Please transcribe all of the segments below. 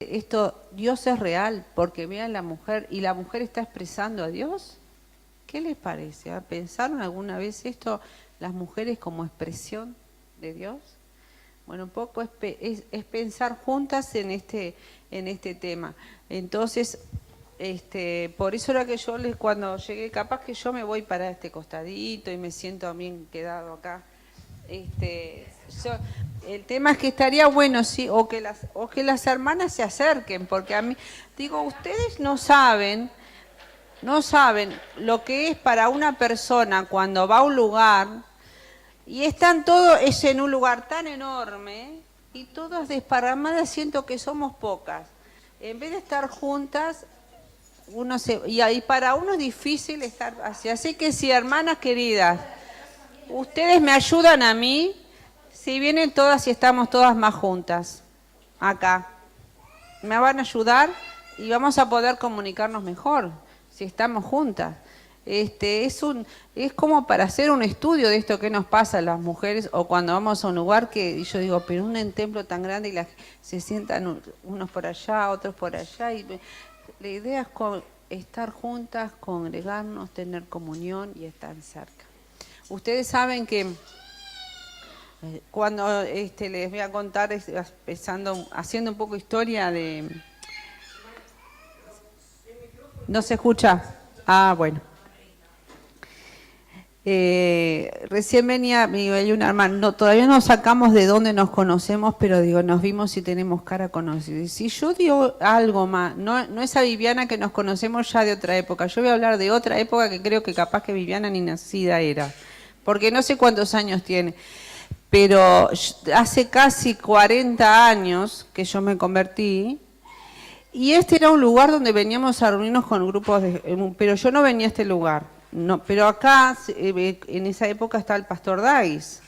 esto, Dios es real, porque vean la mujer y la mujer está expresando a Dios. ¿Qué les parece? ¿Pensaron alguna vez esto, las mujeres como expresión de Dios? Bueno, un poco es pensar juntas en este tema. Entonces, por eso era que yo cuando llegué, capaz que yo me voy para este costadito y me siento bien quedado acá. El tema es que estaría bueno, sí, o que las hermanas se acerquen, porque a mí, digo, ustedes no saben lo que es para una persona cuando va a un lugar y están todos, es en un lugar tan enorme y todas desparramadas, siento que somos pocas. En vez de estar juntas, y para uno es difícil estar así. Así que sí, hermanas queridas, ustedes me ayudan a mí si vienen todas y estamos todas más juntas acá. Me van a ayudar y vamos a poder comunicarnos mejor si estamos juntas. Es como para hacer un estudio de esto que nos pasa a las mujeres, o cuando vamos a un lugar que yo digo, pero un templo tan grande y se sientan unos por allá, otros por allá, y la idea es estar juntas, congregarnos, tener comunión y estar cerca. Ustedes saben que cuando les voy a contar, haciendo un poco historia de... ¿No se escucha? Ah, bueno. Recién venía una hermana, todavía no sacamos de dónde nos conocemos, pero digo, nos vimos y tenemos cara conocida. Y si yo digo algo más, no esa Viviana que nos conocemos ya de otra época, yo voy a hablar de otra época que creo que capaz que Viviana ni nacida era, porque no sé cuántos años tiene, pero hace casi 40 años que yo me convertí. Y era un lugar donde veníamos a reunirnos con grupos, pero yo no venía a este lugar. No, pero acá, en esa época, estaba el pastor Dais.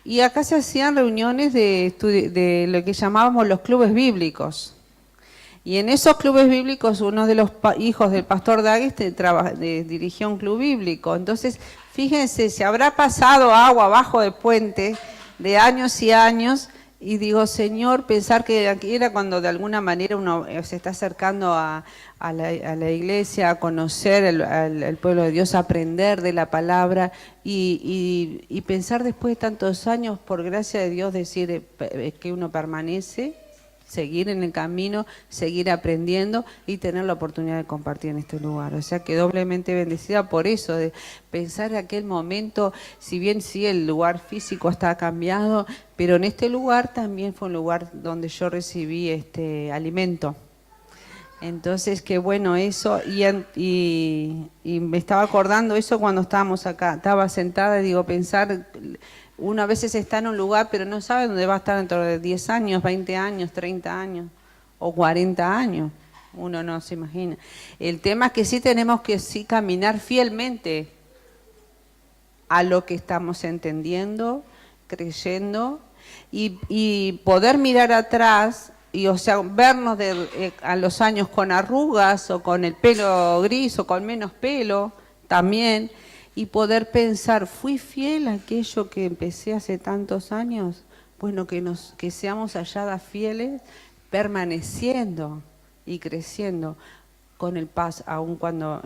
Y acá se hacían reuniones de lo que llamábamos los clubes bíblicos. Y en esos clubes bíblicos, uno de los hijos del pastor Dais dirigía un club bíblico. Entonces, fíjense, se habrá pasado agua abajo del puente de años y años. Y digo, Señor, pensar que aquí era cuando de alguna manera uno se está acercando a la iglesia, a conocer el pueblo de Dios, a aprender de la palabra y pensar después de tantos años, por gracia de Dios, decir que uno permanece, seguir en el camino, seguir aprendiendo y tener la oportunidad de compartir en este lugar. O sea que doblemente bendecida por eso, de pensar en aquel momento, si bien sí el lugar físico está cambiado, pero en este lugar también fue un lugar donde yo recibí alimento. Entonces, qué bueno eso, y me estaba acordando eso cuando estábamos acá, estaba sentada y digo, pensar... Uno a veces está en un lugar, pero no sabe dónde va a estar dentro de 10 años, 20 años, 30 años o 40 años. Uno no se imagina. El tema es que sí tenemos que caminar fielmente a lo que estamos entendiendo, creyendo y poder mirar atrás y, o sea, vernos a los años con arrugas o con el pelo gris o con menos pelo también. Y poder pensar, ¿fui fiel a aquello que empecé hace tantos años? Bueno, que seamos halladas fieles, permaneciendo y creciendo con el paso, aun cuando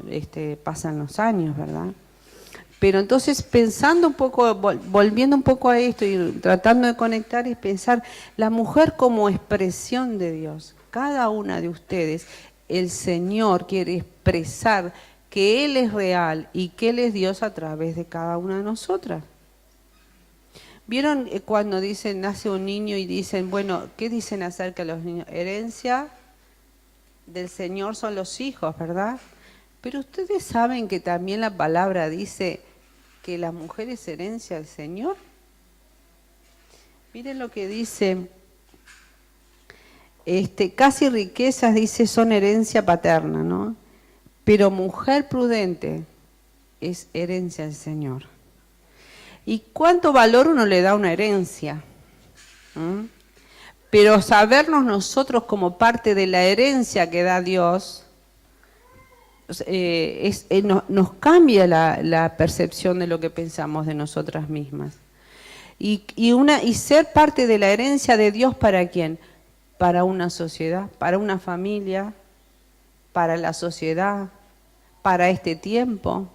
pasan los años, ¿verdad? Pero entonces, pensando un poco, volviendo un poco a esto y tratando de conectar, y pensar la mujer como expresión de Dios. Cada una de ustedes, el Señor quiere expresar que Él es real y que Él es Dios a través de cada una de nosotras. ¿Vieron cuando dicen, nace un niño y dicen, bueno, ¿qué dicen acerca de los niños? Herencia del Señor son los hijos, ¿verdad? Pero ustedes saben que también la palabra dice que la mujer es herencia del Señor. Miren lo que dice, casi riquezas, dice, son herencia paterna, ¿no? Pero mujer prudente es herencia del Señor. ¿Y cuánto valor uno le da a una herencia? Pero sabernos nosotros como parte de la herencia que da Dios, nos cambia la percepción de lo que pensamos de nosotras mismas. Y ser parte de la herencia de Dios, ¿para quién? para una sociedad, para una familia, para la sociedad, para este tiempo.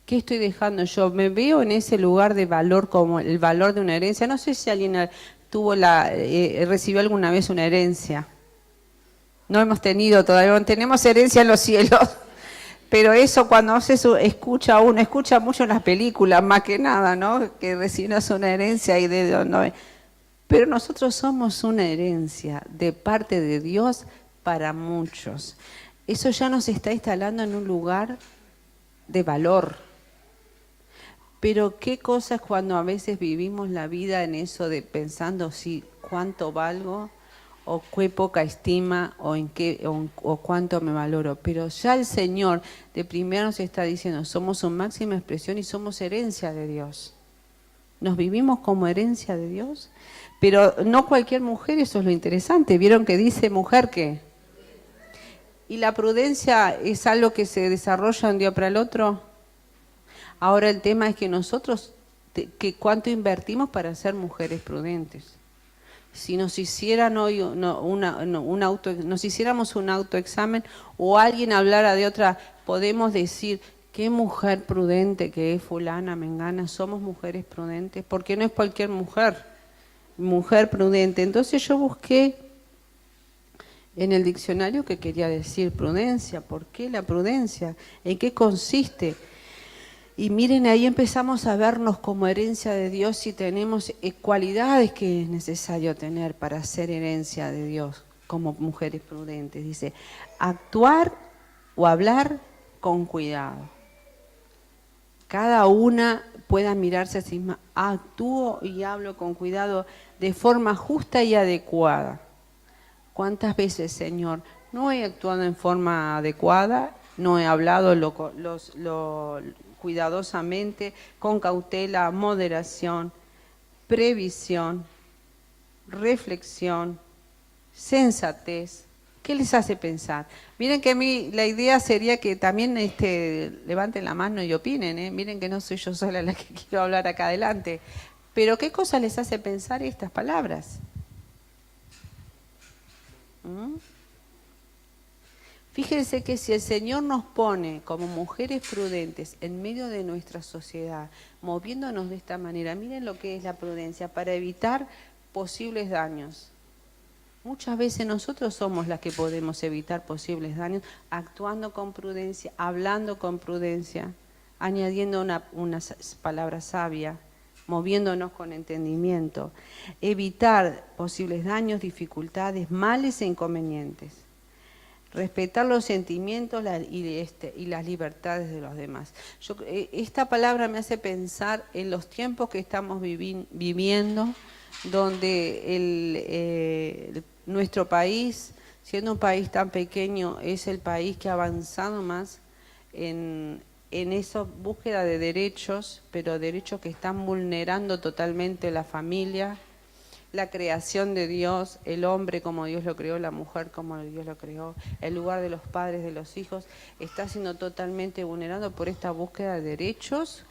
¿Qué estoy dejando yo? Me veo en ese lugar de valor como el valor de una herencia. No sé si alguien recibió alguna vez una herencia. No hemos tenido todavía, tenemos herencia en los cielos. Pero eso cuando escucha mucho en las películas, más que nada, ¿no? Que recibimos una herencia y de donde... Pero nosotros somos una herencia de parte de Dios para muchos. Eso ya nos está instalando en un lugar de valor. Pero qué cosas cuando a veces vivimos la vida en eso de pensando si cuánto valgo o qué poca estima o cuánto me valoro. Pero ya el Señor de primero nos está diciendo, somos su máxima expresión y somos herencia de Dios. Nos vivimos como herencia de Dios, pero no cualquier mujer, eso es lo interesante. ¿Vieron que dice mujer qué? ¿Y la prudencia es algo que se desarrolla de un día para el otro? Ahora el tema es que nosotros, ¿cuánto invertimos para ser mujeres prudentes? Si nos hicieran hoy nos hiciéramos un autoexamen o alguien hablara de otra, podemos decir, qué mujer prudente que es fulana, mengana, somos mujeres prudentes, porque no es cualquier mujer prudente. Entonces yo busqué en el diccionario que quería decir prudencia. ¿Por qué la prudencia? ¿En qué consiste? Y miren, ahí empezamos a vernos como herencia de Dios y tenemos cualidades que es necesario tener para ser herencia de Dios como mujeres prudentes. Dice, actuar o hablar con cuidado. Cada una pueda mirarse a sí misma, actúo y hablo con cuidado de forma justa y adecuada. ¿Cuántas veces, Señor, no he actuado en forma adecuada, no he hablado cuidadosamente, con cautela, moderación, previsión, reflexión, sensatez? ¿Qué les hace pensar? Miren que a mí la idea sería que también levanten la mano y opinen, Miren que no soy yo sola la que quiero hablar acá adelante. Pero ¿qué cosa les hace pensar estas palabras? Fíjense que si el Señor nos pone como mujeres prudentes en medio de nuestra sociedad, moviéndonos de esta manera, miren lo que es la prudencia, para evitar posibles daños. Muchas veces nosotros somos las que podemos evitar posibles daños, actuando con prudencia, hablando con prudencia, añadiendo una palabra sabia, moviéndonos con entendimiento, evitar posibles daños, dificultades, males e inconvenientes. Respetar los sentimientos y las libertades de los demás. Esta palabra me hace pensar en los tiempos que estamos viviendo, donde nuestro país, siendo un país tan pequeño, es el país que ha avanzado más en esa búsqueda de derechos, pero derechos que están vulnerando totalmente la familia, la creación de Dios, el hombre como Dios lo creó, la mujer como Dios lo creó, el lugar de los padres, de los hijos, está siendo totalmente vulnerado por esta búsqueda de derechos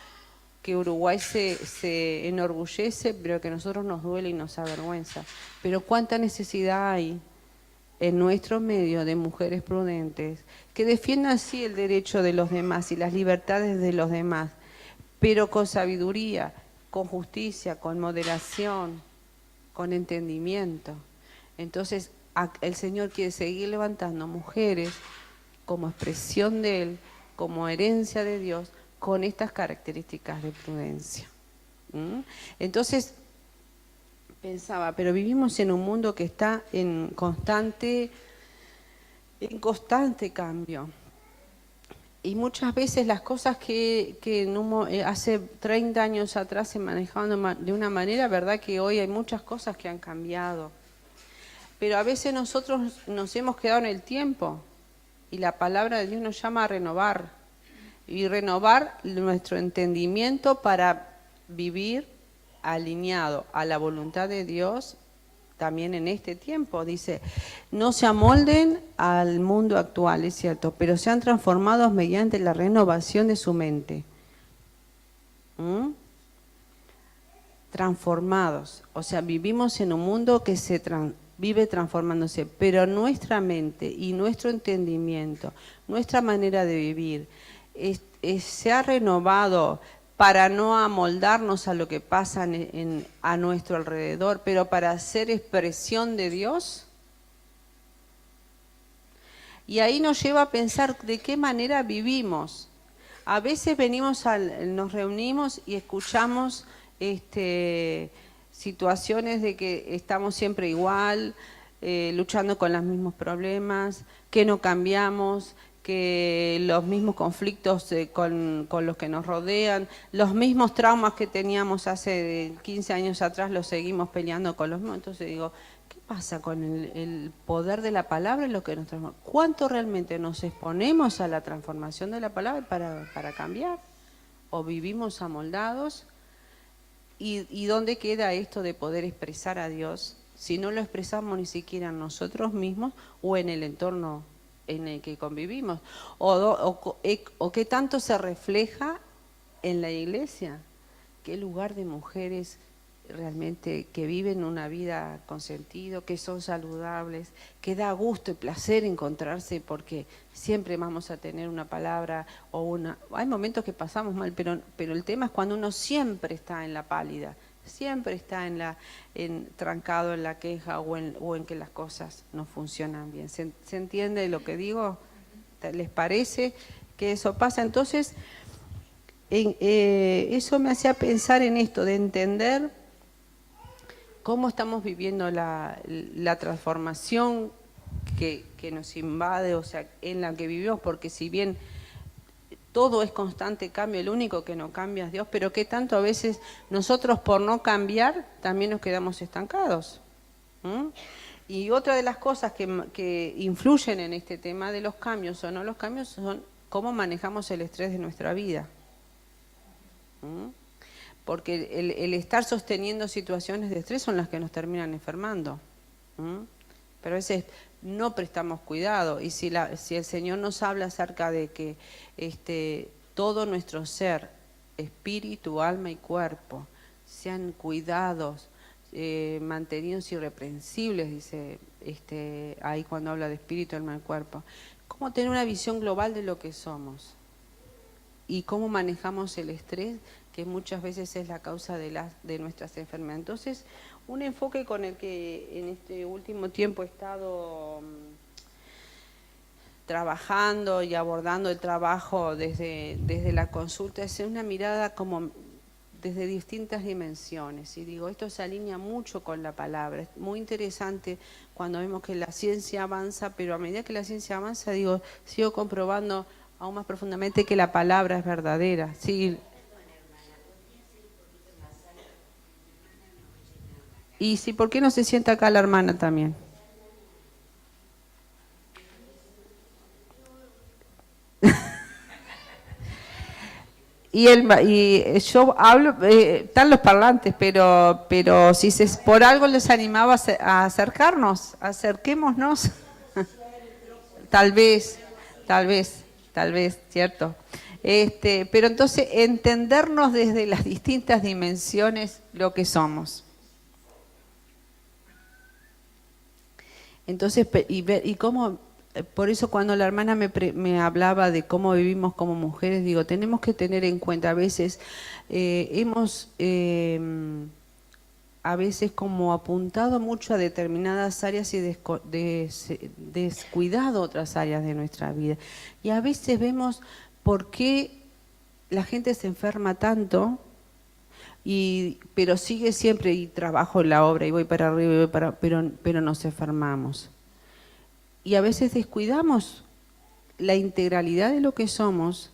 que Uruguay se enorgullece, pero que a nosotros nos duele y nos avergüenza. Pero cuánta necesidad hay en nuestro medio de mujeres prudentes que defiendan sí el derecho de los demás y las libertades de los demás, pero con sabiduría, con justicia, con moderación, con entendimiento. Entonces el Señor quiere seguir levantando mujeres como expresión de Él, como herencia de Dios, con estas características de prudencia. Entonces pensaba, pero vivimos en un mundo que está en constante cambio. Y muchas veces las cosas que hace 30 años atrás se manejaban de una manera, verdad que hoy hay muchas cosas que han cambiado. Pero a veces nosotros nos hemos quedado en el tiempo y la palabra de Dios nos llama a renovar. Y renovar nuestro entendimiento para vivir alineado a la voluntad de Dios también en este tiempo. Dice, no se amolden al mundo actual, es cierto, pero sean transformados mediante la renovación de su mente. Transformados, o sea, vivimos en un mundo que se vive transformándose, pero nuestra mente y nuestro entendimiento, nuestra manera de vivir, se ha renovado para no amoldarnos a lo que pasa a nuestro alrededor, pero para ser expresión de Dios. Y ahí nos lleva a pensar de qué manera vivimos. A veces nos reunimos y escuchamos situaciones de que estamos siempre igual, luchando con los mismos problemas, que no cambiamos, que los mismos conflictos con los que nos rodean, los mismos traumas que teníamos hace 15 años atrás los seguimos peleando con los mismos. Entonces digo, ¿qué pasa con el poder de la palabra en lo que nos transforma? ¿Cuánto realmente nos exponemos a la transformación de la palabra para cambiar? ¿O vivimos amoldados? ¿Y dónde queda esto de poder expresar a Dios si no lo expresamos ni siquiera nosotros mismos o en el entorno en el que convivimos? ¿O qué tanto se refleja en la iglesia? ¿Qué lugar de mujeres realmente que viven una vida con sentido, que son saludables, que da gusto y placer encontrarse, porque siempre vamos a tener una palabra o una... Hay momentos que pasamos mal, pero el tema es cuando uno siempre está en la pálida, siempre está trancado en la queja o en que las cosas no funcionan bien. ¿Se entiende lo que digo? ¿Les parece que eso pasa? Entonces, eso me hacía pensar en esto, de entender cómo estamos viviendo la transformación que nos invade, o sea, en la que vivimos, porque si bien todo es constante cambio, el único que no cambia es Dios, pero que tanto a veces nosotros por no cambiar también nos quedamos estancados. Y otra de las cosas que influyen en este tema de los cambios o no los cambios son cómo manejamos el estrés de nuestra vida. Porque el estar sosteniendo situaciones de estrés son las que nos terminan enfermando. Pero a veces no prestamos cuidado, y si el Señor nos habla acerca de que todo nuestro ser, espíritu, alma y cuerpo, sean cuidados, mantenidos irreprensibles, dice ahí cuando habla de espíritu, alma y cuerpo, cómo tener una visión global de lo que somos y cómo manejamos el estrés, que muchas veces es la causa de nuestras enfermedades. Entonces, un enfoque con el que en este último tiempo he estado trabajando y abordando el trabajo desde la consulta es una mirada como desde distintas dimensiones. Y digo, esto se alinea mucho con la palabra. Es muy interesante cuando vemos que la ciencia avanza, pero a medida que la ciencia avanza, sigo comprobando aún más profundamente que la palabra es verdadera. Sí. Y sí, ¿por qué no se sienta acá la hermana también? Y yo hablo, están los parlantes, pero si por algo les animaba a acercarnos, acerquémonos. Tal vez, cierto. Pero entonces entendernos desde las distintas dimensiones lo que somos. Entonces, y cómo, por eso cuando la hermana me hablaba de cómo vivimos como mujeres, digo, tenemos que tener en cuenta, a veces hemos a veces como apuntado mucho a determinadas áreas y descuidado otras áreas de nuestra vida. Y a veces vemos por qué la gente se enferma tanto, pero sigue siempre, y trabajo en la obra, y voy para arriba, pero nos enfermamos. Y a veces descuidamos la integralidad de lo que somos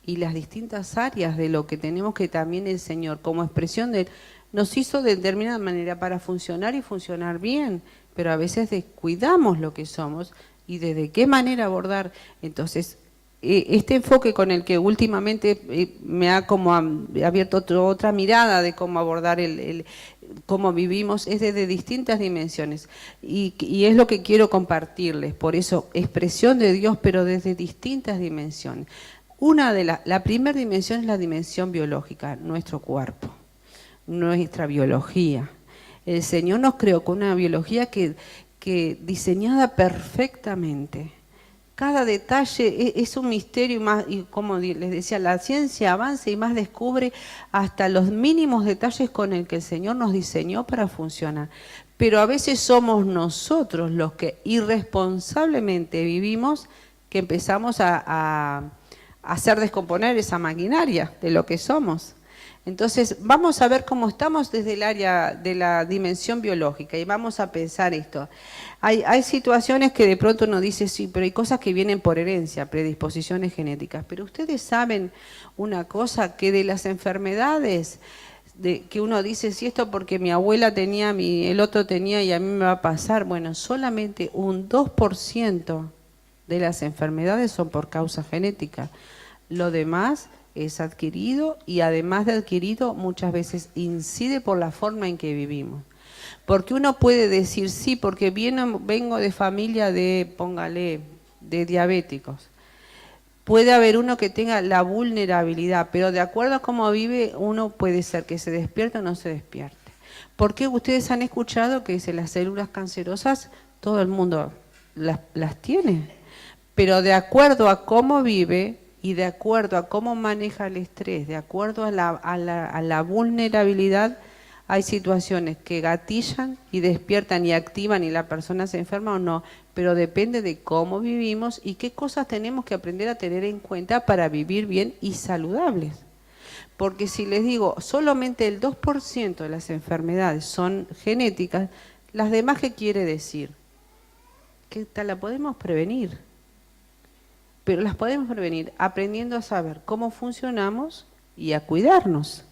y las distintas áreas de lo que tenemos, que también el Señor, como expresión de Él, nos hizo de determinada manera para funcionar y funcionar bien, pero a veces descuidamos lo que somos y de qué manera abordar. Entonces, este enfoque con el que últimamente me ha como abierto otra mirada de cómo abordar cómo vivimos, es desde distintas dimensiones, y es lo que quiero compartirles. Por eso, expresión de Dios, pero desde distintas dimensiones. La primera dimensión es la dimensión biológica, nuestro cuerpo, nuestra biología. El Señor nos creó con una biología que que diseñada perfectamente. Cada detalle es un misterio y como les decía, la ciencia avanza y más descubre hasta los mínimos detalles con el que el Señor nos diseñó para funcionar. Pero a veces somos nosotros los que irresponsablemente vivimos, que empezamos a hacer descomponer esa maquinaria de lo que somos. Entonces, vamos a ver cómo estamos desde el área de la dimensión biológica y vamos a pensar esto. Hay situaciones que de pronto uno dice, sí, pero hay cosas que vienen por herencia, predisposiciones genéticas. Pero ustedes saben una cosa, que de las enfermedades, que uno dice, si esto porque mi abuela tenía, el otro tenía y a mí me va a pasar, bueno, solamente un 2% de las enfermedades son por causa genética. Lo demás es adquirido y además de adquirido muchas veces incide por la forma en que vivimos. Porque uno puede decir, sí, porque vengo de familia de, póngale, de diabéticos. Puede haber uno que tenga la vulnerabilidad, pero de acuerdo a cómo vive, uno puede ser que se despierte o no se despierte. Porque ustedes han escuchado que las células cancerosas, todo el mundo las tiene, pero de acuerdo a cómo vive y de acuerdo a cómo maneja el estrés, de acuerdo a la vulnerabilidad, hay situaciones que gatillan y despiertan y activan y la persona se enferma o no, pero depende de cómo vivimos y qué cosas tenemos que aprender a tener en cuenta para vivir bien y saludables. Porque si les digo, solamente el 2% de las enfermedades son genéticas, las demás, ¿qué quiere decir? Que la podemos prevenir. Pero las podemos prevenir aprendiendo a saber cómo funcionamos y a cuidarnos.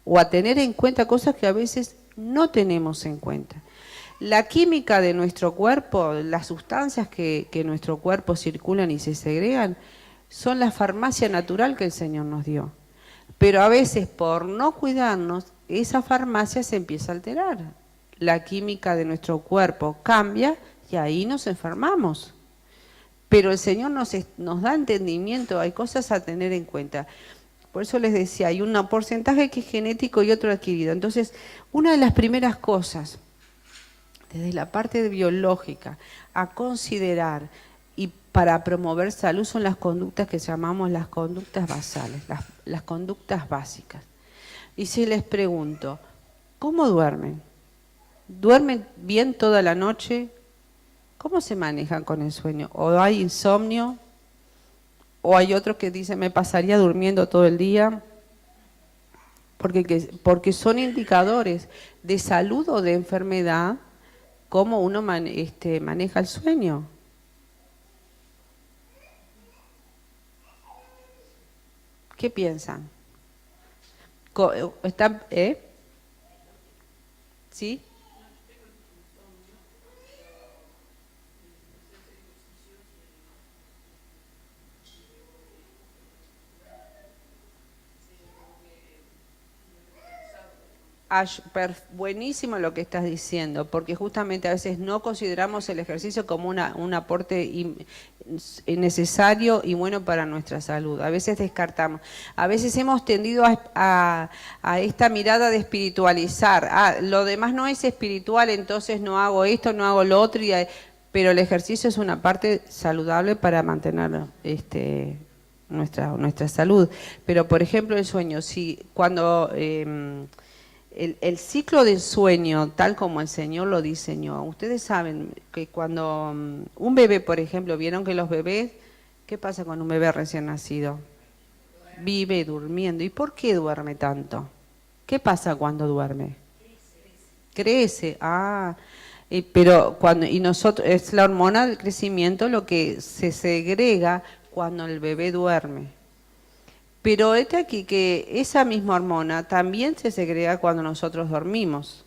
O a tener en cuenta cosas que a veces no tenemos en cuenta. La química de nuestro cuerpo, las sustancias que en nuestro cuerpo circulan y se segregan, son la farmacia natural que el Señor nos dio. Pero a veces por no cuidarnos, esa farmacia se empieza a alterar. La química de nuestro cuerpo cambia y ahí nos enfermamos. Pero el Señor nos da entendimiento, hay cosas a tener en cuenta. Por eso les decía, hay un porcentaje que es genético y otro adquirido. Entonces, una de las primeras cosas, desde la parte biológica, a considerar y para promover salud son las conductas que llamamos las conductas basales, las conductas básicas. Y si les pregunto, ¿cómo duermen? ¿Duermen bien toda la noche? ¿Cómo se manejan con el sueño? ¿O hay insomnio? ¿O hay otros que dicen, me pasaría durmiendo todo el día? Porque son indicadores de salud o de enfermedad, cómo uno maneja el sueño. ¿Qué piensan? ¿Sí? Buenísimo lo que estás diciendo, porque justamente a veces no consideramos el ejercicio como un aporte necesario y bueno para nuestra salud. A veces descartamos. A veces hemos tendido a esta mirada de espiritualizar. Lo demás no es espiritual, entonces no hago esto, no hago lo otro. Pero el ejercicio es una parte saludable para mantener nuestra salud. Pero, por ejemplo, el sueño. Si cuando... El ciclo del sueño, tal como el Señor lo diseñó, ustedes saben que cuando un bebé, por ejemplo, vieron que los bebés, ¿qué pasa con un bebé recién nacido? Vive durmiendo. ¿Y por qué duerme tanto? ¿Qué pasa cuando duerme? Crece. Pero nosotros es la hormona del crecimiento lo que se segrega cuando el bebé duerme. Pero aquí que esa misma hormona también se segrega cuando nosotros dormimos.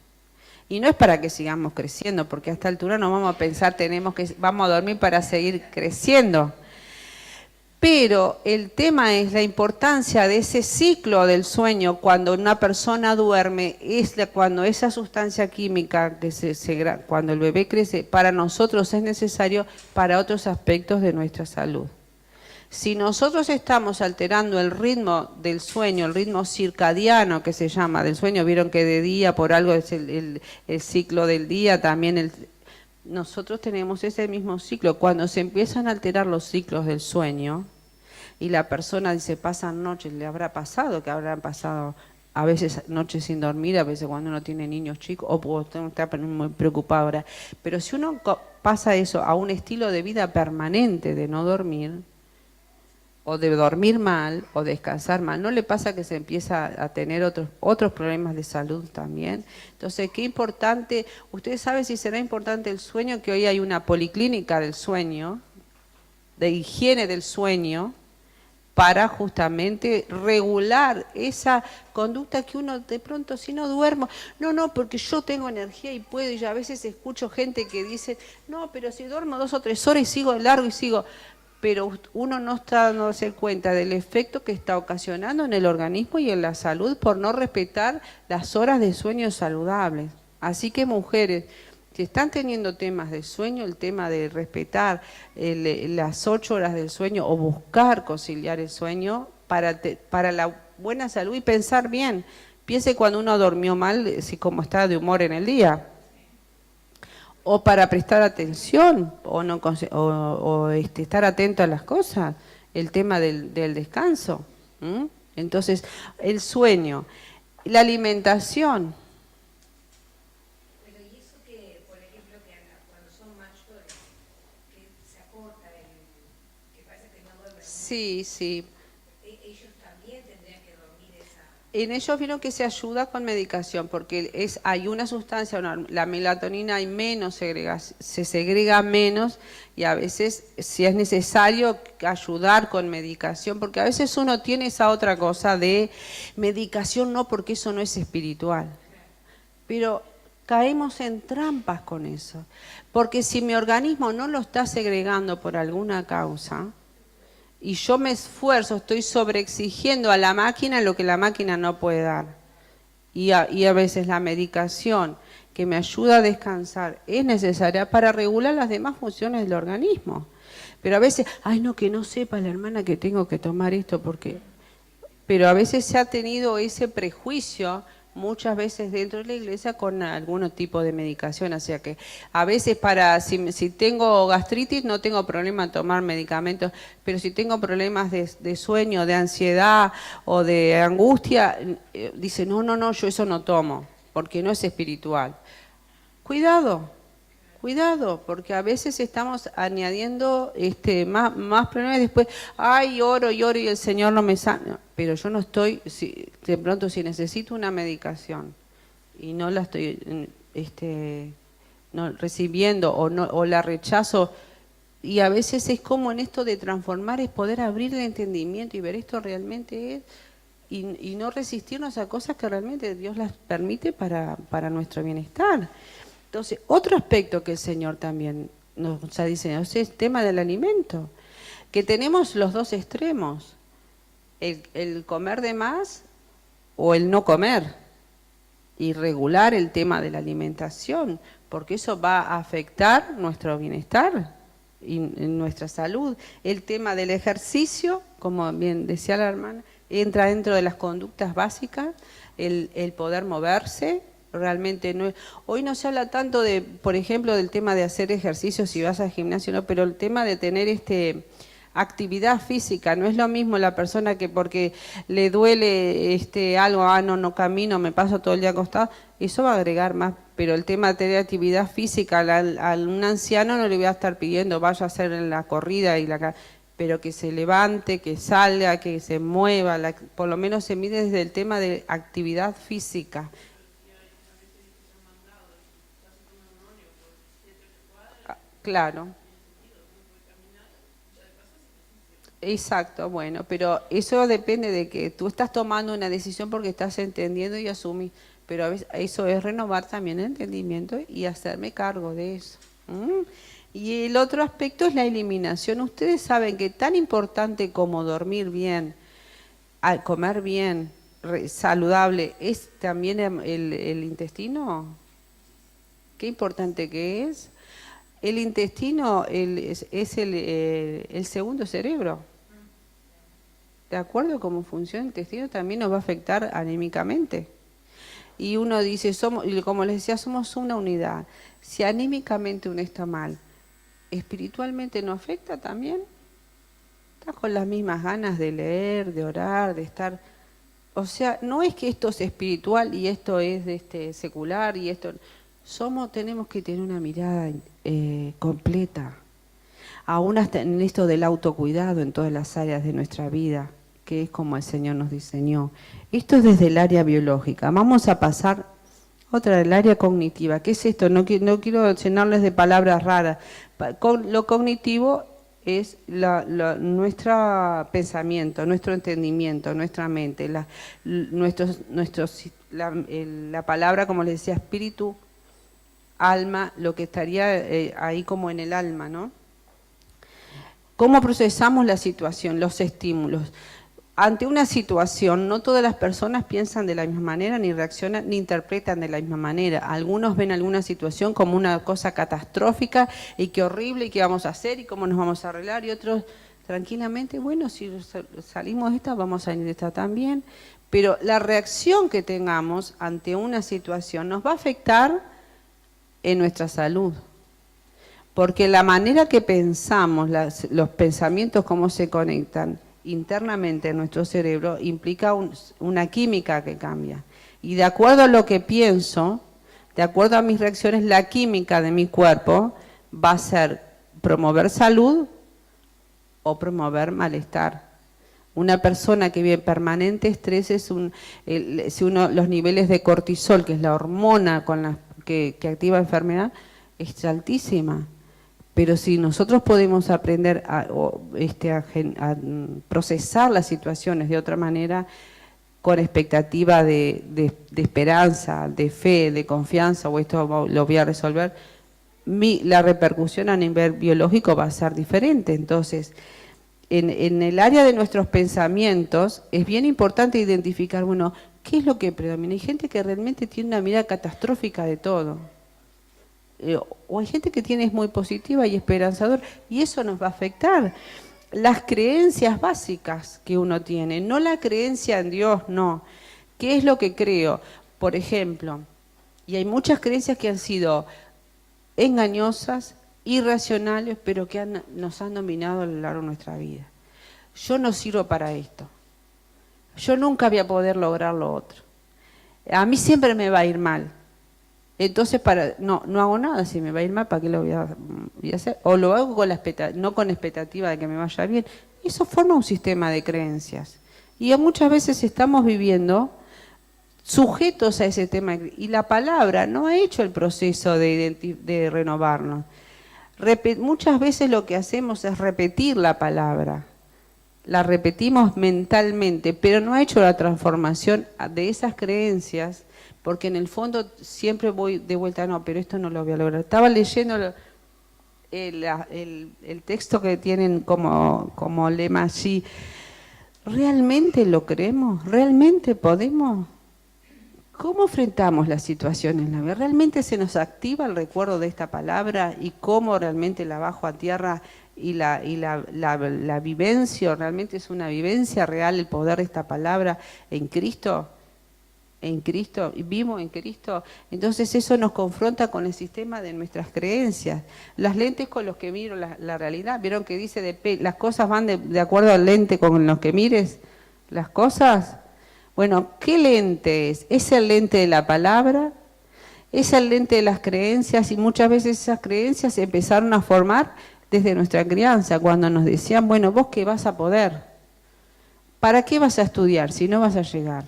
Y no es para que sigamos creciendo, porque a esta altura no vamos a pensar vamos a dormir para seguir creciendo. Pero el tema es la importancia de ese ciclo del sueño cuando una persona duerme, cuando esa sustancia química cuando el bebé crece, para nosotros es necesario para otros aspectos de nuestra salud. Si nosotros estamos alterando el ritmo del sueño, el ritmo circadiano que se llama del sueño, vieron que de día por algo es el ciclo del día, también nosotros tenemos ese mismo ciclo. Cuando se empiezan a alterar los ciclos del sueño y la persona dice, pasan noches, le habrá pasado, que habrán pasado a veces noches sin dormir, a veces cuando uno tiene niños chicos, o puedo estar muy preocupado ahora. Pero si uno pasa eso a un estilo de vida permanente de no dormir, o de dormir mal, o descansar mal, ¿no le pasa que se empieza a tener otros problemas de salud también? Entonces, qué importante, ustedes saben si será importante el sueño, que hoy hay una policlínica del sueño, de higiene del sueño, para justamente regular esa conducta que uno de pronto, si no duermo, no, porque yo tengo energía y puedo, y yo a veces escucho gente que dice, no, pero si duermo 2 o 3 horas y sigo de largo y sigo, pero uno no está dándose cuenta del efecto que está ocasionando en el organismo y en la salud por no respetar las horas de sueño saludables. Así que mujeres, si están teniendo temas de sueño, el tema de respetar las 8 horas del sueño o buscar conciliar el sueño para la buena salud y pensar bien. Piense cuando uno durmió mal, si como está de humor en el día. O para prestar atención, o no estar atento a las cosas, el tema del descanso. Entonces, el sueño, la alimentación. Pero y eso que, por ejemplo, que cuando son mayores, que se acorta, que parece que no duermen mucho, Sí. ellos también tendrían que dormir esa... En ellos vieron que se ayuda con medicación, porque hay una sustancia, la melatonina hay menos, se segrega menos, y a veces si es necesario ayudar con medicación, porque a veces uno tiene esa otra cosa de medicación, no, porque eso no es espiritual. Pero caemos en trampas con eso, porque si mi organismo no lo está segregando por alguna causa, y yo me esfuerzo, estoy sobreexigiendo a la máquina lo que la máquina no puede dar. Y a veces la medicación que me ayuda a descansar es necesaria para regular las demás funciones del organismo. Pero a veces, ay no, que no sepa la hermana que tengo que tomar esto porque... Pero a veces se ha tenido ese prejuicio muchas veces dentro de la iglesia con algún tipo de medicación, o sea que a veces si tengo gastritis no tengo problema en tomar medicamentos, pero si tengo problemas de sueño, de ansiedad o de angustia, dice no, yo eso no tomo, porque no es espiritual. Cuidado, porque a veces estamos añadiendo más problemas y después, ay, oro y el Señor no me sana. Pero yo no estoy, de pronto si necesito una medicación y no la estoy no, recibiendo o la rechazo, y a veces es como en esto de transformar, es poder abrir el entendimiento y ver esto realmente es, y no resistirnos a cosas que realmente Dios las permite para nuestro bienestar. Entonces, otro aspecto que el Señor también nos ha diseñado es el tema del alimento, que tenemos los dos extremos, el comer de más o el no comer, y regular el tema de la alimentación, porque eso va a afectar nuestro bienestar y nuestra salud. El tema del ejercicio, como bien decía la hermana, entra dentro de las conductas básicas, el poder moverse. Realmente no es, hoy no se habla tanto de, por ejemplo, del tema de hacer ejercicio si vas al gimnasio, no, pero el tema de tener actividad física, no es lo mismo la persona que porque le duele algo, no camino, me paso todo el día acostado, eso va a agregar más, pero el tema de tener actividad física a un anciano no le voy a estar pidiendo vaya a hacer la corrida pero que se levante, que salga, que se mueva, por lo menos se mide desde el tema de actividad física. Claro. Exacto, bueno, pero eso depende de que tú estás tomando una decisión porque estás entendiendo y asumís, pero a veces eso es renovar también el entendimiento y hacerme cargo de eso. Y el otro aspecto es la eliminación. Ustedes saben que tan importante como dormir bien, comer bien, saludable, es también el intestino. Qué importante que es. El intestino es el segundo cerebro. De acuerdo a cómo funciona el intestino, también nos va a afectar anímicamente. y uno dice, somos, y como les decía, somos una unidad. Si anímicamente uno está mal, ¿espiritualmente no afecta también? ¿Estás con las mismas ganas de leer, de orar, de estar? O sea, no es que esto es espiritual y esto es secular y esto... tenemos que tener una mirada completa, aún hasta en esto del autocuidado en todas las áreas de nuestra vida, que es como el Señor nos diseñó. Esto es desde el área biológica. Vamos a pasar otra del área cognitiva. ¿Qué es esto? No quiero llenarles de palabras raras. Lo cognitivo es nuestro pensamiento, nuestro entendimiento, nuestra mente, la palabra, como les decía, espíritu, alma, lo que estaría ahí como en el alma, ¿no? ¿Cómo procesamos la situación, los estímulos? Ante una situación, no todas las personas piensan de la misma manera, ni reaccionan, ni interpretan de la misma manera. Algunos ven alguna situación como una cosa catastrófica y qué horrible y qué vamos a hacer y cómo nos vamos a arreglar, y otros tranquilamente, bueno, si salimos de esta, vamos a salir de esta también. Pero la reacción que tengamos ante una situación nos va a afectar en nuestra salud. Porque la manera que pensamos, los pensamientos, cómo se conectan internamente en nuestro cerebro, implica una química que cambia. Y de acuerdo a lo que pienso, de acuerdo a mis reacciones, la química de mi cuerpo va a ser promover salud o promover malestar. Una persona que vive en permanente estrés es los niveles de cortisol, que es la hormona que activa la enfermedad, es altísima. Pero si nosotros podemos aprender a procesar las situaciones de otra manera, con expectativa de esperanza, de fe, de confianza, o esto lo voy a resolver, la repercusión a nivel biológico va a ser diferente. Entonces, en el área de nuestros pensamientos, es bien importante identificar, bueno, ¿qué es lo que predomina? Hay gente que realmente tiene una mirada catastrófica de todo. O hay gente que es muy positiva y esperanzador, y eso nos va a afectar. Las creencias básicas que uno tiene, no la creencia en Dios, no. ¿Qué es lo que creo? Por ejemplo, y hay muchas creencias que han sido engañosas, irracionales, pero que nos han dominado a lo largo de nuestra vida. Yo no sirvo para esto. Yo nunca voy a poder lograr lo otro. A mí siempre me va a ir mal. Entonces, no hago nada. Si me va a ir mal, ¿para qué lo voy a hacer? O lo hago no con expectativa de que me vaya bien. Eso forma un sistema de creencias. Y muchas veces estamos viviendo sujetos a ese tema. Y la palabra no ha hecho el proceso de renovarnos. Muchas veces lo que hacemos es repetir la palabra. La repetimos mentalmente, pero no ha hecho la transformación de esas creencias, porque en el fondo siempre voy de vuelta, no, pero esto no lo voy a lograr. Estaba leyendo el texto que tienen como lema allí. ¿Realmente lo creemos? ¿Realmente podemos? ¿Cómo enfrentamos las situaciones en la vida? ¿Realmente se nos activa el recuerdo de esta palabra y cómo realmente la bajo a tierra y la vivencia? ¿Realmente es una vivencia real el poder de esta palabra en Cristo? En Cristo, vivo en Cristo. Entonces eso nos confronta con el sistema de nuestras creencias. Las lentes con los que miro la realidad. ¿Vieron que dice las cosas van de acuerdo al lente con los que mires las cosas? Bueno, ¿qué lente es? ¿Es el lente de la palabra? ¿Es el lente de las creencias? Y muchas veces esas creencias se empezaron a formar desde nuestra crianza, cuando nos decían, bueno, ¿vos qué vas a poder? ¿Para qué vas a estudiar si no vas a llegar?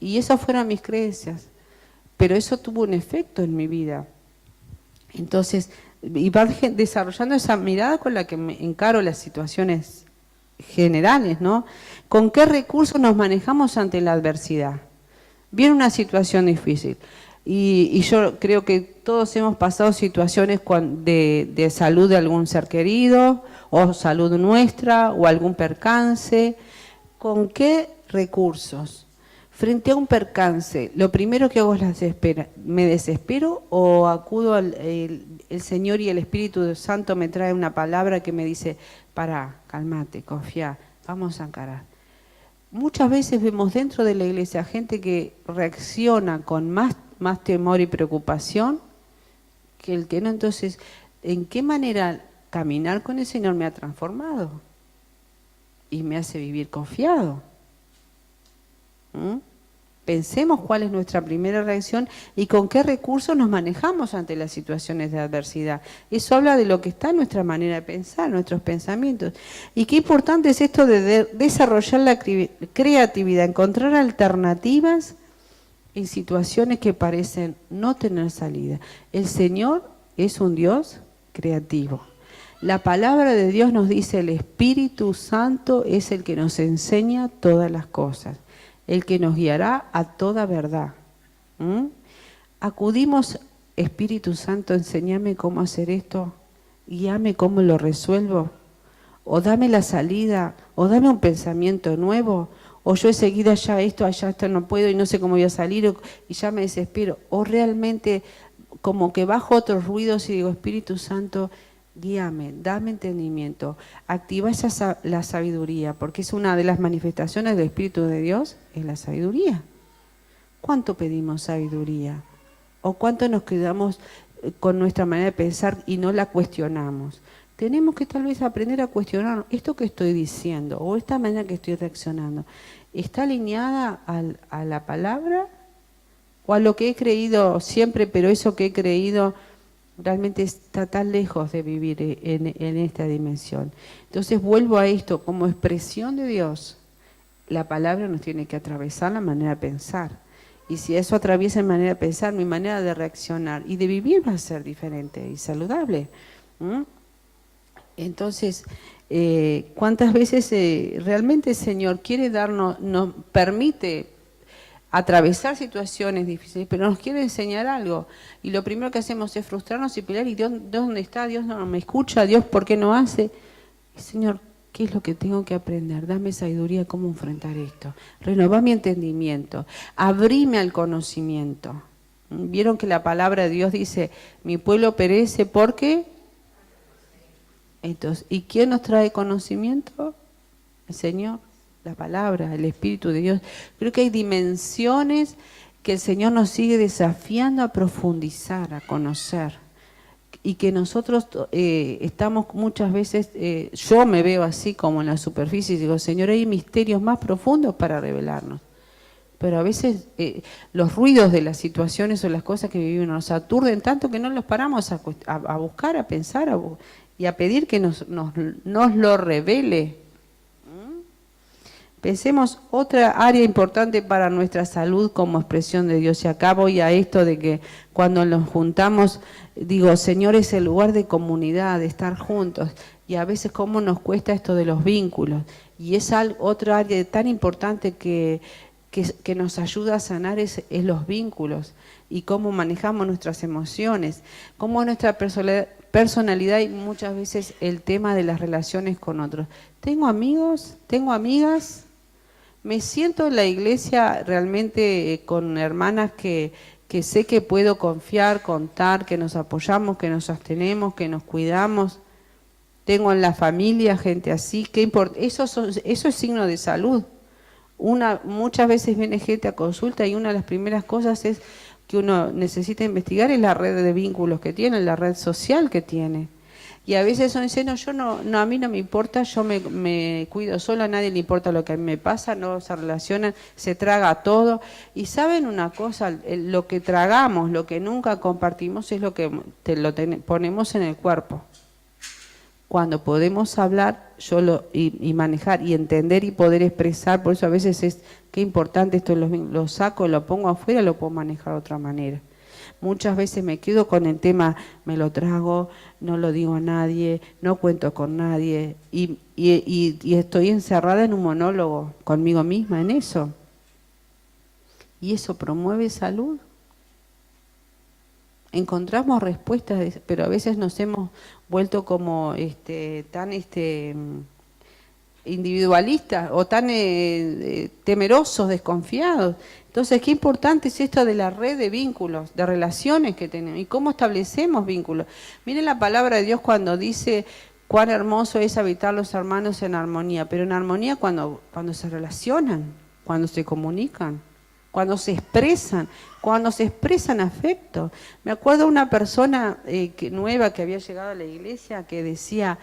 Y esas fueron mis creencias, pero eso tuvo un efecto en mi vida. Entonces, y va desarrollando esa mirada con la que me encaro las situaciones generales, ¿no? ¿Con qué recursos nos manejamos ante la adversidad? Viene una situación difícil, y yo creo que todos hemos pasado situaciones de salud de algún ser querido, o salud nuestra, o algún percance. ¿Con qué recursos? Frente a un percance, lo primero que hago es ¿me desespero o acudo el Señor y el Espíritu Santo me trae una palabra que me dice, pará, cálmate, confía, vamos a encarar? muchas veces vemos dentro de la iglesia gente que reacciona con más temor y preocupación que el que no. Entonces, ¿en qué manera caminar con el Señor me ha transformado? Y me hace vivir confiado. Pensemos cuál es nuestra primera reacción y con qué recursos nos manejamos ante las situaciones de adversidad. Eso habla de lo que está en nuestra manera de pensar, nuestros pensamientos. Y qué importante es esto de desarrollar la creatividad, encontrar alternativas en situaciones que parecen no tener salida. El Señor es un Dios creativo. La palabra de Dios nos dice: el Espíritu Santo es el que nos enseña todas las cosas, el que nos guiará a toda verdad. Acudimos: Espíritu Santo, enséñame cómo hacer esto, guíame cómo lo resuelvo, o dame la salida, o dame un pensamiento nuevo, o yo enseguida allá esto no puedo y no sé cómo voy a salir, y ya me desespero, o realmente como que bajo otros ruidos y digo: Espíritu Santo, guíame, dame entendimiento, activa la sabiduría, porque es una de las manifestaciones del Espíritu de Dios, es la sabiduría. ¿Cuánto pedimos sabiduría? ¿O cuánto nos quedamos con nuestra manera de pensar y no la cuestionamos? Tenemos que tal vez aprender a cuestionar esto que estoy diciendo o esta manera que estoy reaccionando. ¿Está alineada a la palabra o a lo que he creído siempre, pero eso que he creído realmente está tan lejos de vivir en esta dimensión? Entonces vuelvo a esto, como expresión de Dios, la palabra nos tiene que atravesar la manera de pensar. Y si eso atraviesa mi manera de pensar, mi manera de reaccionar y de vivir va a ser diferente y saludable. Entonces, ¿cuántas veces realmente el Señor quiere darnos, nos permite atravesar situaciones difíciles, pero nos quiere enseñar algo? Y lo primero que hacemos es frustrarnos y pelear. ¿Y Dios dónde está? Dios no me escucha. ¿Dios por qué no hace? Señor, ¿qué es lo que tengo que aprender? Dame sabiduría cómo enfrentar esto. Renová mi entendimiento. Abrime al conocimiento. ¿Vieron que la palabra de Dios dice: mi pueblo perece porque? Entonces, ¿y quién nos trae conocimiento? El Señor, la palabra, el Espíritu de Dios. Creo que hay dimensiones que el Señor nos sigue desafiando a profundizar, a conocer. Y que nosotros estamos muchas veces, yo me veo así como en la superficie y digo: Señor, hay misterios más profundos para revelarnos. Pero a veces los ruidos de las situaciones o las cosas que vivimos nos aturden tanto que no los paramos a buscar, a pensar y a pedir que nos lo revele. Pensemos otra área importante para nuestra salud como expresión de Dios. Y acá voy a esto de que cuando nos juntamos, digo: Señor, es el lugar de comunidad, de estar juntos. Y a veces cómo nos cuesta esto de los vínculos. Y es otra área tan importante que nos ayuda a sanar es los vínculos. Y cómo manejamos nuestras emociones, cómo nuestra personalidad y muchas veces el tema de las relaciones con otros. Tengo amigos, tengo amigas. Me siento en la iglesia realmente con hermanas que sé que puedo confiar, contar, que nos apoyamos, que nos sostenemos, que nos cuidamos. Tengo en la familia gente así. ¿Qué importa? Eso es signo de salud. Muchas veces viene gente a consulta y una de las primeras cosas es que uno necesita investigar es la red de vínculos que tiene, la red social que tiene. Y a veces uno dice: no, a mí no me importa, yo me cuido sola, a nadie le importa lo que a mí me pasa, no se relacionan, se traga todo. Y ¿saben una cosa? Lo que tragamos, lo que nunca compartimos es lo que ponemos en el cuerpo. Cuando podemos hablar y manejar y entender y poder expresar, por eso a veces es qué importante esto, lo saco, lo pongo afuera, lo puedo manejar de otra manera. Muchas veces me quedo con el tema, me lo trago, no lo digo a nadie, no cuento con nadie y estoy encerrada en un monólogo conmigo misma en eso. ¿Y eso promueve salud? Encontramos respuestas, pero a veces nos hemos vuelto como tan individualistas o tan temerosos, desconfiados. Entonces, qué importante es esto de la red de vínculos, de relaciones que tenemos y cómo establecemos vínculos. Miren la palabra de Dios cuando dice cuán hermoso es habitar los hermanos en armonía, pero en armonía cuando se relacionan, cuando se comunican, cuando se expresan afecto. Me acuerdo de una persona nueva que había llegado a la iglesia que decía,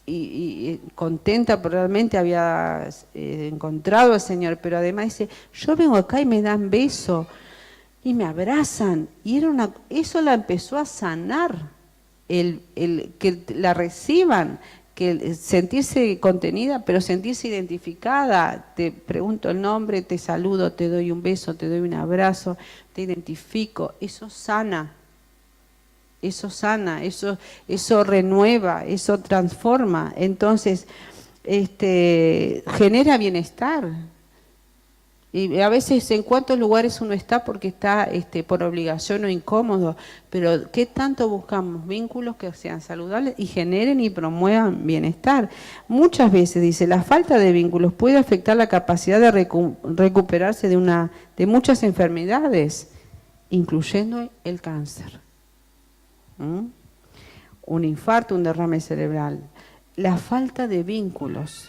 y contenta, pero realmente había encontrado al Señor, pero además dice, yo vengo acá y me dan beso y me abrazan, y eso la empezó a sanar, que la reciban, que sentirse contenida, pero sentirse identificada. Te pregunto el nombre, te saludo, te doy un beso, te doy un abrazo, te identifico. Eso sana, eso renueva, eso transforma. Entonces, genera bienestar. Y a veces en cuántos lugares uno está porque está por obligación o incómodo, pero ¿qué tanto buscamos? Vínculos que sean saludables y generen y promuevan bienestar. Muchas veces, dice, la falta de vínculos puede afectar la capacidad de recuperarse de muchas enfermedades, incluyendo el cáncer. Un infarto, un derrame cerebral. La falta de vínculos.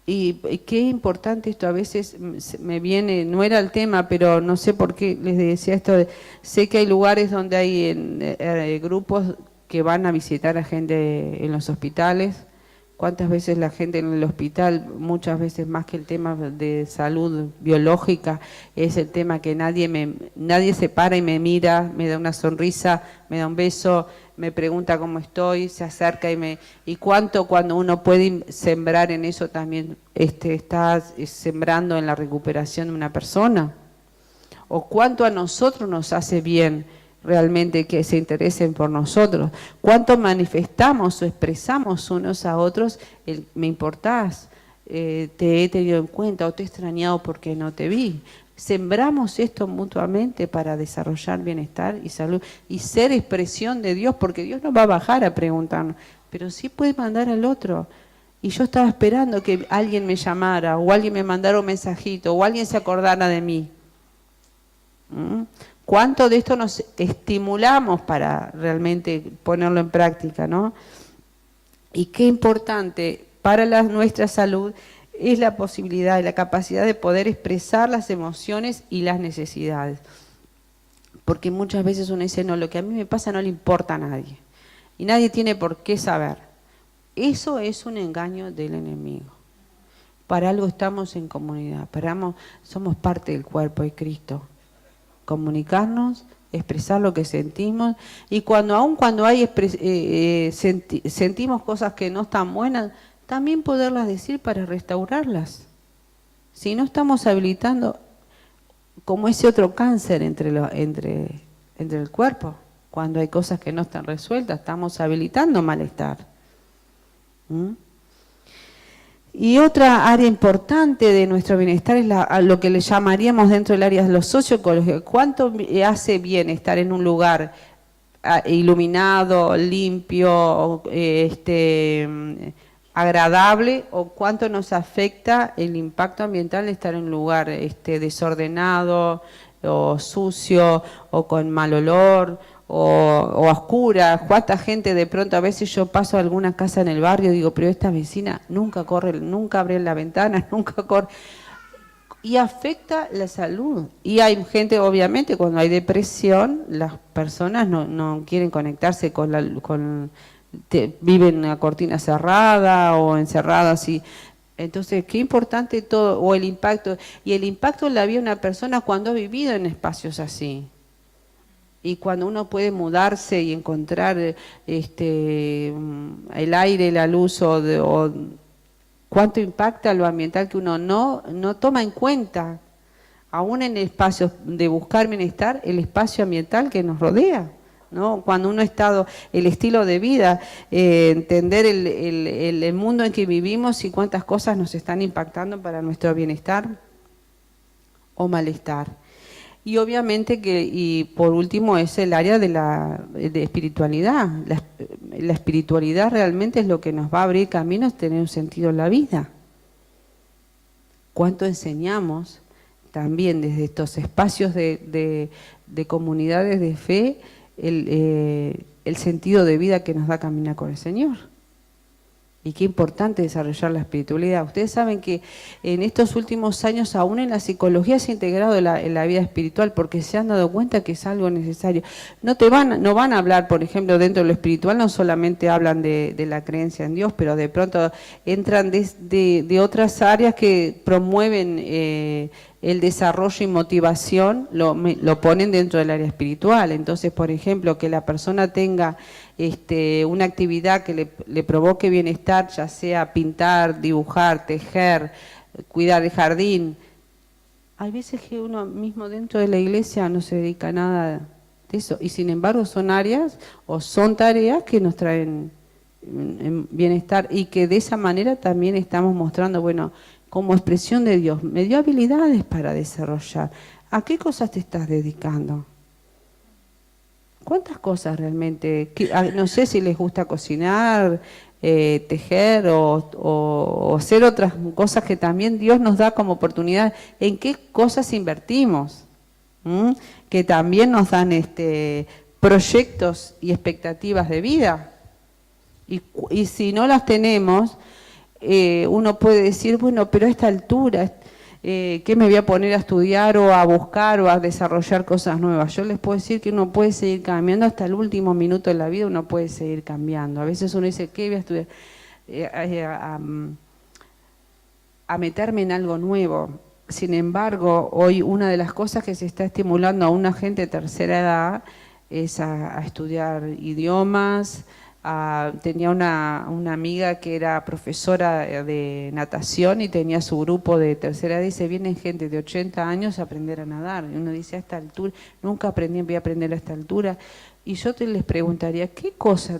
Y qué importante esto, a veces me viene, no era el tema, pero no sé por qué les decía esto, sé que hay lugares donde hay grupos que van a visitar a gente en los hospitales. ¿Cuántas veces la gente en el hospital, muchas veces más que el tema de salud biológica, es el tema que nadie se para y me mira, me da una sonrisa, me da un beso, me pregunta cómo estoy, se acerca y cuánto cuando uno puede sembrar en eso también está sembrando en la recuperación de una persona? O cuánto a nosotros nos hace bien realmente que se interesen por nosotros, cuánto manifestamos o expresamos unos a otros, me importás, te he tenido en cuenta o te he extrañado porque no te vi. Sembramos esto mutuamente para desarrollar bienestar y salud y ser expresión de Dios, porque Dios no va a bajar a preguntarnos, pero sí puede mandar al otro. Y yo estaba esperando que alguien me llamara o alguien me mandara un mensajito o alguien se acordara de mí. ¿Cuánto de esto nos estimulamos para realmente ponerlo en práctica, ¿no? Y qué importante para nuestra salud es la posibilidad y la capacidad de poder expresar las emociones y las necesidades. Porque muchas veces uno dice, no, lo que a mí me pasa no le importa a nadie. Y nadie tiene por qué saber. Eso es un engaño del enemigo. Para algo estamos en comunidad, somos parte del cuerpo de Cristo. Comunicarnos, expresar lo que sentimos y aun cuando hay sentimos cosas que no están buenas, también poderlas decir para restaurarlas. Si no estamos habilitando como ese otro cáncer entre el cuerpo, cuando hay cosas que no están resueltas, estamos habilitando malestar. Y otra área importante de nuestro bienestar es lo que le llamaríamos dentro del área de lo socioecológico. ¿Cuánto hace bien estar en un lugar iluminado, limpio, agradable, o cuánto nos afecta el impacto ambiental de estar en un lugar desordenado o sucio o con mal olor o a oscuras? ¿Cuánta gente de pronto, a veces yo paso a alguna casa en el barrio y digo, pero esta vecina nunca abre la ventana, nunca corre, y afecta la salud? Y hay gente, obviamente, cuando hay depresión, las personas no quieren conectarse viven en una cortina cerrada o encerradas y entonces qué importante todo, o el impacto en la vida de una persona cuando ha vivido en espacios así. Y cuando uno puede mudarse y encontrar el aire, la luz, o cuánto impacta lo ambiental que uno no toma en cuenta, aún en espacios de buscar bienestar, el espacio ambiental que nos rodea, ¿no? Cuando uno ha estado, el estilo de vida, entender el mundo en que vivimos y cuántas cosas nos están impactando para nuestro bienestar o malestar. Y obviamente y por último es el área de espiritualidad. La espiritualidad realmente es lo que nos va a abrir caminos, tener un sentido en la vida. ¿Cuánto enseñamos también desde estos espacios de comunidades de fe el sentido de vida que nos da caminar con el Señor. Y qué importante desarrollar la espiritualidad. Ustedes saben que en estos últimos años, aún en la psicología se ha integrado en la vida espiritual, porque se han dado cuenta que es algo necesario. No van a hablar, por ejemplo, dentro de lo espiritual, no solamente hablan de la creencia en Dios, pero de pronto entran de otras áreas que promueven el desarrollo y motivación, lo ponen dentro del área espiritual. Entonces, por ejemplo, que la persona tenga una actividad que le provoque bienestar, ya sea pintar, dibujar, tejer, cuidar el jardín. Hay veces que uno mismo dentro de la iglesia no se dedica a nada de eso, y sin embargo son áreas o son tareas que nos traen bienestar, y que de esa manera también estamos mostrando, bueno, como expresión de Dios, me dio habilidades para desarrollar. ¿A qué cosas te estás dedicando? ¿Cuántas cosas realmente? No sé si les gusta cocinar, tejer o hacer otras cosas que también Dios nos da como oportunidad. ¿En qué cosas invertimos? Que también nos dan proyectos y expectativas de vida. Y si no las tenemos, uno puede decir, bueno, pero a esta altura, ¿qué me voy a poner a estudiar o a buscar o a desarrollar cosas nuevas? Yo les puedo decir que uno puede seguir cambiando hasta el último minuto de la vida, uno puede seguir cambiando. A veces uno dice, ¿qué voy a estudiar? A meterme en algo nuevo. Sin embargo, hoy una de las cosas que se está estimulando a una gente de tercera edad es a estudiar idiomas. Tenía una amiga que era profesora de natación y tenía su grupo de tercera edad, y dice, vienen gente de 80 años a aprender a nadar. Y uno dice, a esta altura, nunca aprendí, voy a aprender a esta altura. Y yo les preguntaría, ¿qué cosa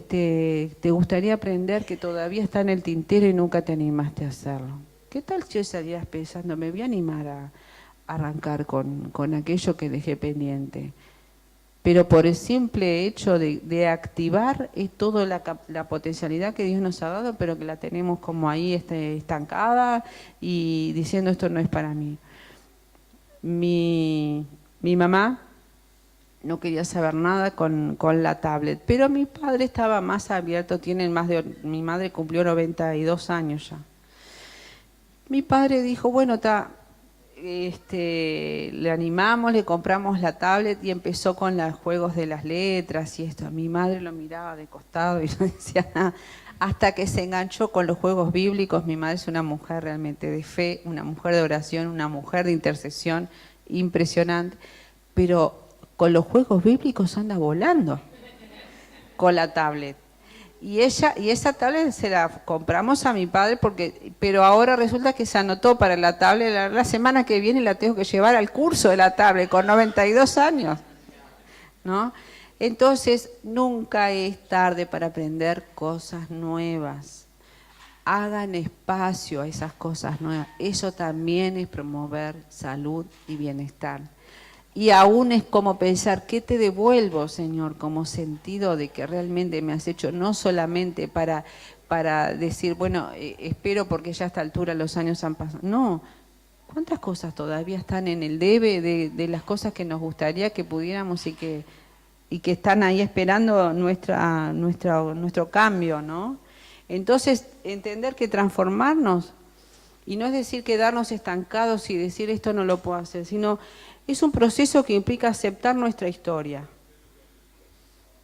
te gustaría aprender que todavía está en el tintero y nunca te animaste a hacerlo? ¿Qué tal si hoy salieras pensando, me voy a animar a arrancar con aquello que dejé pendiente? Pero por el simple hecho de activar toda la potencialidad que Dios nos ha dado, pero que la tenemos como ahí estancada y diciendo, esto no es para mí. Mi mamá no quería saber nada con la tablet, pero mi padre estaba más abierto, mi madre cumplió 92 años ya. Mi padre dijo, bueno, le animamos, le compramos la tablet y empezó con los juegos de las letras y esto. Mi madre lo miraba de costado y no decía nada, hasta que se enganchó con los juegos bíblicos. Mi madre es una mujer realmente de fe, una mujer de oración, una mujer de intercesión impresionante, pero con los juegos bíblicos anda volando con la tablet. Y esa tablet se la compramos a mi padre, pero ahora resulta que se anotó para la tablet. La semana que viene la tengo que llevar al curso de la tablet con 92 años, ¿no? Entonces, nunca es tarde para aprender cosas nuevas. Hagan espacio a esas cosas nuevas. Eso también es promover salud y bienestar. Y aún es como pensar, ¿qué te devuelvo, Señor? Como sentido de que realmente me has hecho, no solamente para decir, bueno, espero porque ya a esta altura los años han pasado. No, ¿cuántas cosas todavía están en el debe de las cosas que nos gustaría que pudiéramos y que están ahí esperando nuestro cambio, ¿no? Entonces, entender que transformarnos, y no es decir quedarnos estancados y decir esto no lo puedo hacer, sino es un proceso que implica aceptar nuestra historia.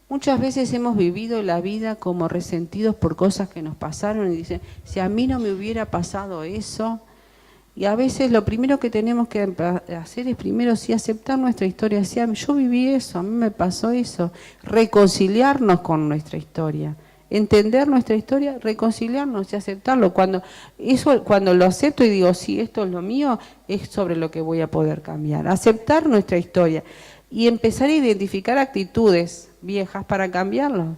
Muchas veces hemos vivido la vida como resentidos por cosas que nos pasaron y dicen, si a mí no me hubiera pasado eso. Y a veces lo primero que tenemos que hacer es primero sí aceptar nuestra historia. Sí, yo viví eso, a mí me pasó eso. Reconciliarnos con nuestra historia. Entender nuestra historia, reconciliarnos y aceptarlo. Cuando lo acepto y digo, sí, esto es lo mío, es sobre lo que voy a poder cambiar. Aceptar nuestra historia y empezar a identificar actitudes viejas para cambiarlo.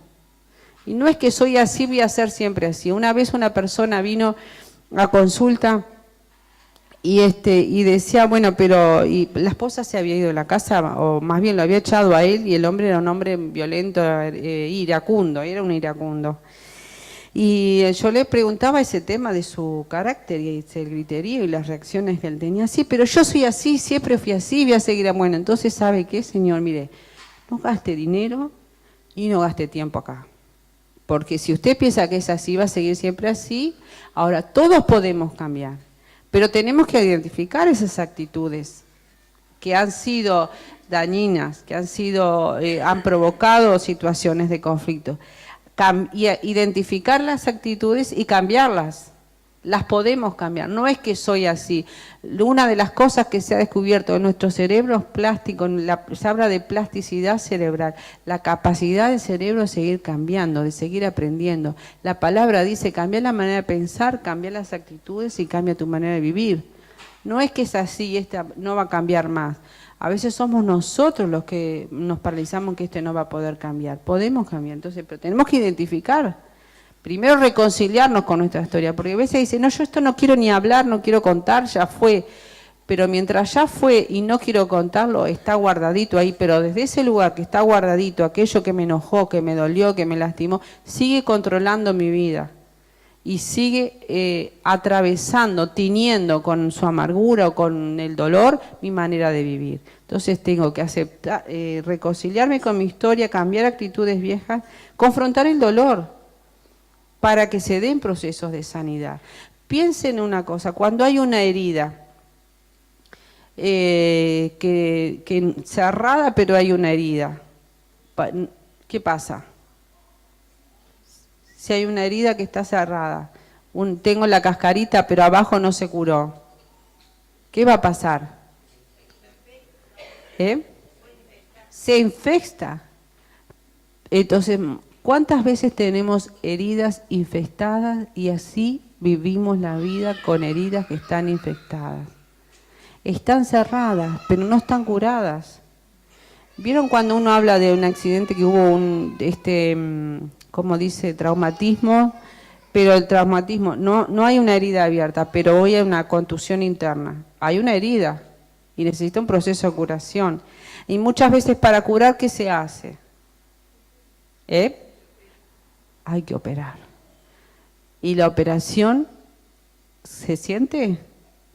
Y no es que soy así, voy a ser siempre así. Una vez una persona vino a consulta y decía, bueno, pero y la esposa se había ido de la casa, o más bien lo había echado a él, y el hombre era un hombre violento, iracundo, era un iracundo. Y yo le preguntaba ese tema de su carácter y el griterío y las reacciones que él tenía. Sí, pero yo soy así, siempre fui así, voy a seguir. Bueno, entonces, ¿sabe qué, señor? Mire, no gaste dinero y no gaste tiempo acá. Porque si usted piensa que es así, va a seguir siempre así. Ahora, todos podemos cambiar, pero tenemos que identificar esas actitudes que han sido dañinas, que han provocado situaciones de conflicto. Identificar las actitudes y cambiarlas. Las podemos cambiar, no es que soy así. Una de las cosas que se ha descubierto en nuestro cerebro es plástico, se habla de plasticidad cerebral, la capacidad del cerebro de seguir cambiando, de seguir aprendiendo. La palabra dice, cambia la manera de pensar, cambia las actitudes y cambia tu manera de vivir. No es que es así, no va a cambiar más. A veces somos nosotros los que nos paralizamos que no va a poder cambiar. Podemos cambiar, entonces, pero tenemos que identificar. Primero reconciliarnos con nuestra historia, porque a veces dicen, no, yo esto no quiero ni hablar, no quiero contar, ya fue. Pero mientras ya fue y no quiero contarlo, está guardadito ahí, pero desde ese lugar que está guardadito, aquello que me enojó, que me dolió, que me lastimó, sigue controlando mi vida. Y sigue atravesando, tiñendo con su amargura o con el dolor mi manera de vivir. Entonces tengo que aceptar, reconciliarme con mi historia, cambiar actitudes viejas, confrontar el dolor, para que se den procesos de sanidad. Piensen una cosa, cuando hay una herida que cerrada, pero hay una herida, ¿qué pasa? Si hay una herida que está cerrada, tengo la cascarita, pero abajo no se curó, ¿qué va a pasar? Se infecta. Entonces, ¿cuántas veces tenemos heridas infestadas y así vivimos la vida con heridas que están infectadas? Están cerradas, pero no están curadas. ¿Vieron cuando uno habla de un accidente que hubo como dice, traumatismo? Pero el traumatismo, no hay una herida abierta, pero hoy hay una contusión interna. Hay una herida y necesita un proceso de curación. Y muchas veces para curar, ¿qué se hace? Hay que operar. Y la operación, ¿se siente?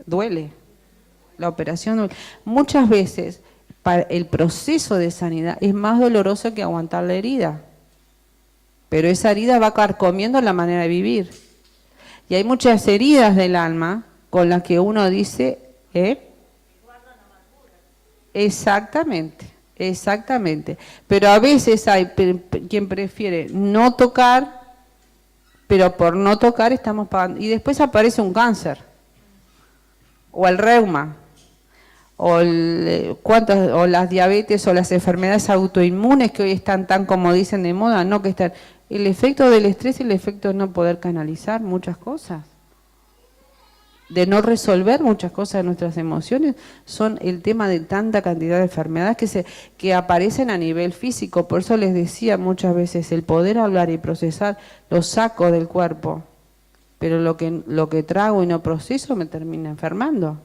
Duele. La operación duele. Muchas veces el proceso de sanidad es más doloroso que aguantar la herida. Pero esa herida va carcomiendo la manera de vivir. Y hay muchas heridas del alma con las que uno dice, Exactamente. Pero a veces hay quien prefiere no tocar, pero por no tocar estamos pagando. Y después aparece un cáncer, o el reuma, o las diabetes, o las enfermedades autoinmunes que hoy están tan, como dicen, de moda, no que están. El efecto del estrés y el efecto de no poder canalizar muchas cosas, de no resolver muchas cosas de nuestras emociones, son el tema de tanta cantidad de enfermedades que aparecen a nivel físico. Por eso les decía muchas veces, el poder hablar y procesar lo saco del cuerpo, pero lo que trago y no proceso me termina enfermando.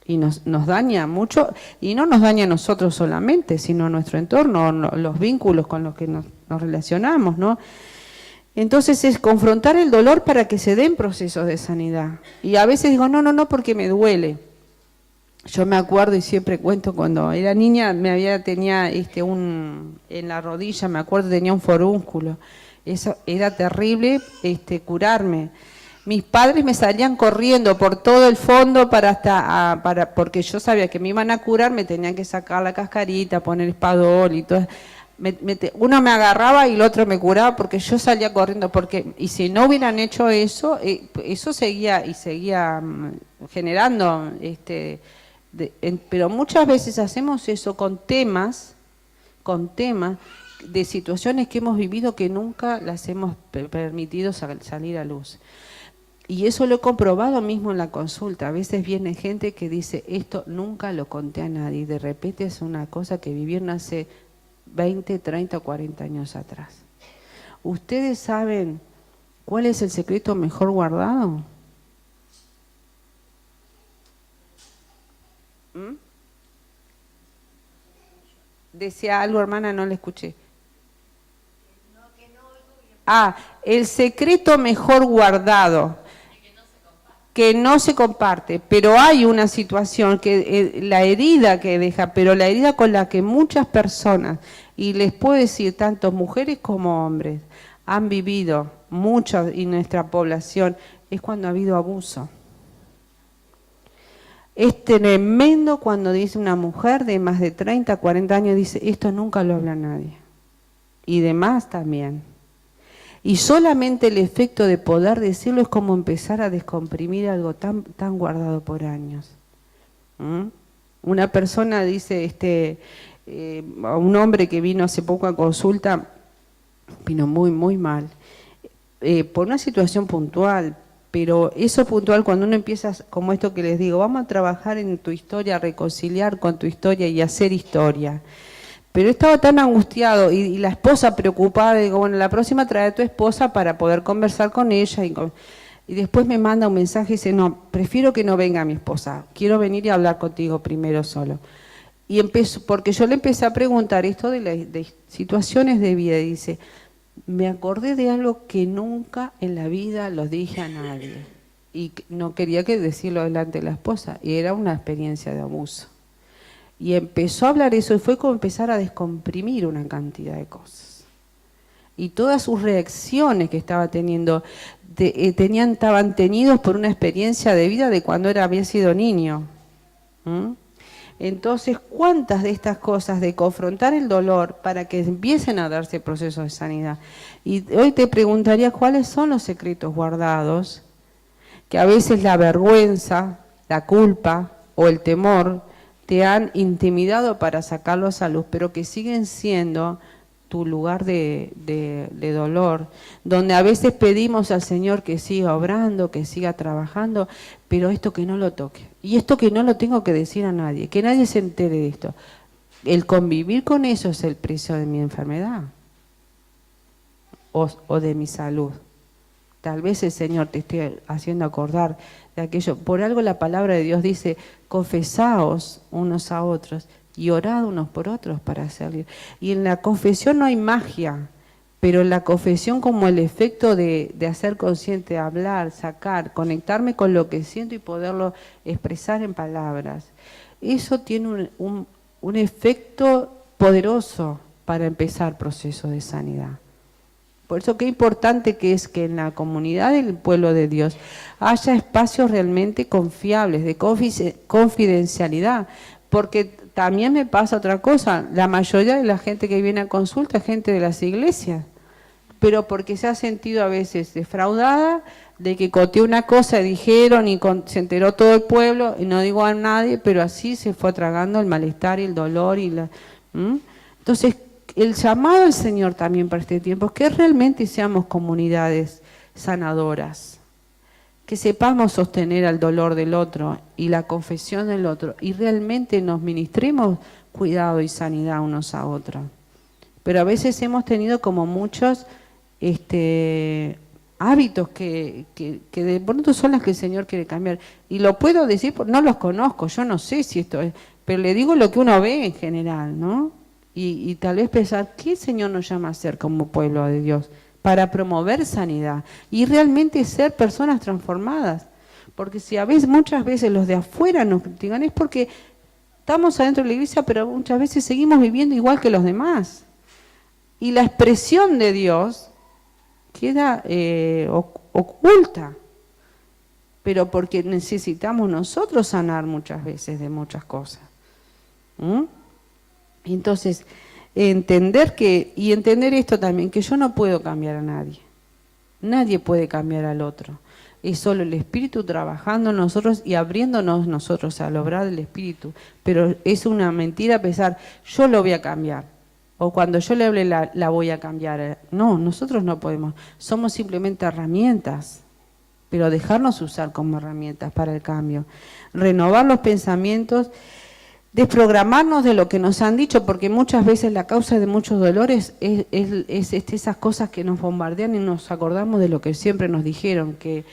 Y nos daña mucho, y no nos daña a nosotros solamente, sino a nuestro entorno, los vínculos con los que nos relacionamos, ¿no? Entonces es confrontar el dolor para que se den procesos de sanidad. Y a veces digo, no, porque me duele. Yo me acuerdo y siempre cuento, cuando era niña tenía en la rodilla, me acuerdo, tenía un forúnculo. Eso era terrible, curarme. Mis padres me salían corriendo por todo el fondo porque yo sabía que me iban a curar, me tenían que sacar la cascarita, poner espadol y todo. Uno me agarraba y el otro me curaba porque yo salía corriendo, y si no hubieran hecho eso, eso seguía generando, pero muchas veces hacemos eso con temas de situaciones que hemos vivido que nunca las hemos permitido salir a luz. Y eso lo he comprobado mismo en la consulta. A veces viene gente que dice, esto nunca lo conté a nadie, y de repente es una cosa que vivieron hace 20, 30 o 40 años atrás. ¿Ustedes saben cuál es el secreto mejor guardado? Decía algo, hermana, no le escuché. El secreto mejor guardado. que no se comparte, pero hay una situación que la herida que deja, pero la herida con la que muchas personas, y les puedo decir, tanto mujeres como hombres, han vivido, muchas y nuestra población, es cuando ha habido abuso. Es tremendo cuando dice una mujer de más de 30, 40 años, dice, esto nunca lo habla nadie. Y demás también. Y solamente el efecto de poder decirlo es como empezar a descomprimir algo tan guardado por años. Una persona dice, a un hombre que vino hace poco a consulta, vino muy mal, por una situación puntual, pero eso puntual cuando uno empieza, como esto que les digo, vamos a trabajar en tu historia, a reconciliar con tu historia y hacer historia. Pero estaba tan angustiado y la esposa preocupada, digo, bueno, la próxima trae a tu esposa para poder conversar con ella. Y después me manda un mensaje y dice, no, prefiero que no venga mi esposa, quiero venir y hablar contigo primero solo. Y empezó, porque yo le empecé a preguntar esto de situaciones de vida y dice, me acordé de algo que nunca en la vida lo dije a nadie. Y no quería que decirlo delante de la esposa, y era una experiencia de abuso. Y empezó a hablar eso y fue como empezar a descomprimir una cantidad de cosas. Y todas sus reacciones que estaba teniendo, estaban tenidos por una experiencia de vida de cuando había sido niño. Entonces, ¿cuántas de estas cosas de confrontar el dolor para que empiecen a darse procesos de sanidad? Y hoy te preguntaría cuáles son los secretos guardados, que a veces la vergüenza, la culpa o el temor te han intimidado para sacarlos a luz, pero que siguen siendo tu lugar de dolor, donde a veces pedimos al Señor que siga obrando, que siga trabajando, pero esto que no lo toque, y esto que no lo tengo que decir a nadie, que nadie se entere de esto. El convivir con eso es el precio de mi enfermedad o de mi salud. Tal vez el Señor te esté haciendo acordar de aquello. Por algo la palabra de Dios dice, confesaos unos a otros y orad unos por otros para hacerlo. Y en la confesión no hay magia, pero en la confesión como el efecto de hacer consciente, hablar, sacar, conectarme con lo que siento y poderlo expresar en palabras. Eso tiene un efecto poderoso para empezar proceso de sanidad. Por eso qué importante que es que en la comunidad del pueblo de Dios haya espacios realmente confiables, de confidencialidad, porque también me pasa otra cosa, la mayoría de la gente que viene a consulta es gente de las iglesias, pero porque se ha sentido a veces defraudada, de que conté una cosa, dijeron y se enteró todo el pueblo, y no digo a nadie, pero así se fue tragando el malestar y el dolor. Entonces, el llamado del Señor también para este tiempo es que realmente seamos comunidades sanadoras, que sepamos sostener al dolor del otro y la confesión del otro y realmente nos ministremos cuidado y sanidad unos a otros. Pero a veces hemos tenido como muchos hábitos que de pronto son los que el Señor quiere cambiar. Y lo puedo decir, no los conozco, yo no sé si esto es, pero le digo lo que uno ve en general, ¿no? Y tal vez pensar, ¿qué el Señor nos llama a hacer como pueblo de Dios? Para promover sanidad y realmente ser personas transformadas. Porque si a veces, muchas veces los de afuera nos critican, es porque estamos adentro de la iglesia, pero muchas veces seguimos viviendo igual que los demás. Y la expresión de Dios queda oculta, pero porque necesitamos nosotros sanar muchas veces de muchas cosas. Entonces, entender esto también, que yo no puedo cambiar a nadie. Nadie puede cambiar al otro. Es solo el Espíritu trabajando en nosotros y abriéndonos nosotros al obrar del Espíritu. Pero es una mentira pensar, yo lo voy a cambiar. O cuando yo le hable la voy a cambiar. No, nosotros no podemos. Somos simplemente herramientas. Pero dejarnos usar como herramientas para el cambio. Renovar los pensamientos. Desprogramarnos de lo que nos han dicho, porque muchas veces la causa de muchos dolores es esas cosas que nos bombardean y nos acordamos de lo que siempre nos dijeron, que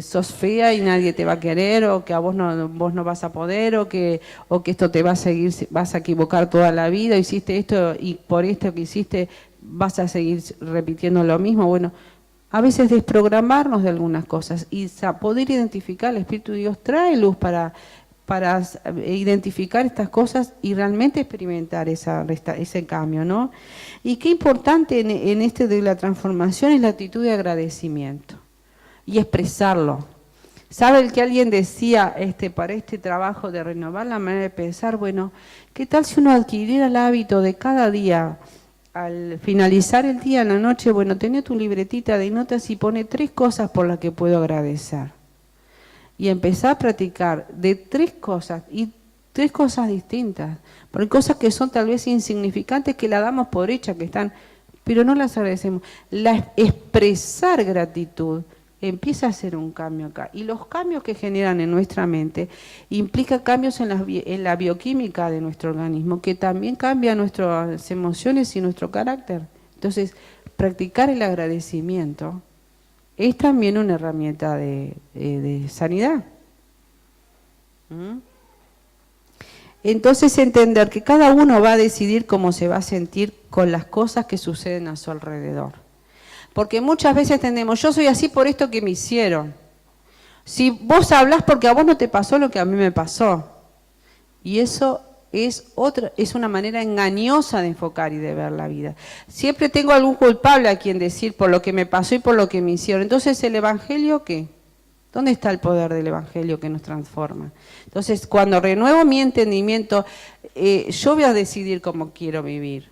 sos fea y nadie te va a querer, o que a vos no vas a poder, o que esto te va a seguir, vas a equivocar toda la vida, hiciste esto y por esto que hiciste vas a seguir repitiendo lo mismo. Bueno, A veces desprogramarnos de algunas cosas y poder identificar, el Espíritu de Dios trae luz para identificar estas cosas y realmente experimentar ese cambio, ¿no? Y qué importante en este de la transformación es la actitud de agradecimiento y expresarlo. ¿Sabe el que alguien decía para este trabajo de renovar la manera de pensar? Bueno, ¿qué tal si uno adquiriera el hábito de cada día, al finalizar el día, en la noche, bueno, tenés tu libretita de notas y pone 3 cosas por las que puedo agradecer? Y empezar a practicar de 3 cosas, y 3 cosas distintas, porque cosas que son tal vez insignificantes, que la damos por hecha, que están, pero no las agradecemos. Expresar gratitud empieza a hacer un cambio acá. Y los cambios que generan en nuestra mente implican cambios en la bioquímica de nuestro organismo, que también cambia nuestras emociones y nuestro carácter. Entonces, practicar el agradecimiento es también una herramienta de sanidad. Entonces, entender que cada uno va a decidir cómo se va a sentir con las cosas que suceden a su alrededor. Porque muchas veces tenemos, yo soy así por esto que me hicieron. Si vos hablás porque a vos no te pasó lo que a mí me pasó. Y eso es una manera engañosa de enfocar y de ver la vida. Siempre tengo algún culpable a quien decir por lo que me pasó y por lo que me hicieron. Entonces, ¿el Evangelio qué? ¿Dónde está el poder del Evangelio que nos transforma? Entonces, cuando renuevo mi entendimiento, yo voy a decidir cómo quiero vivir.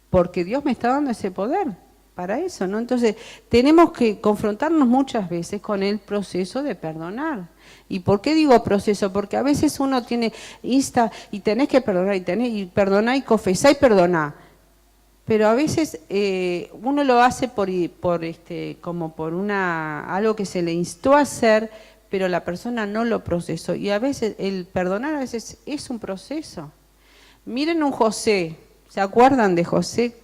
Porque Dios me está dando ese poder para eso, ¿no? Entonces, tenemos que confrontarnos muchas veces con el proceso de perdonar. ¿Y por qué digo proceso? Porque a veces uno tiene y tenés que perdonar, y perdonar y confesar y perdonar. Pero a veces uno lo hace como por algo que se le instó a hacer, pero la persona no lo procesó. Y a veces el perdonar a veces es un proceso. Miren un José, ¿se acuerdan de José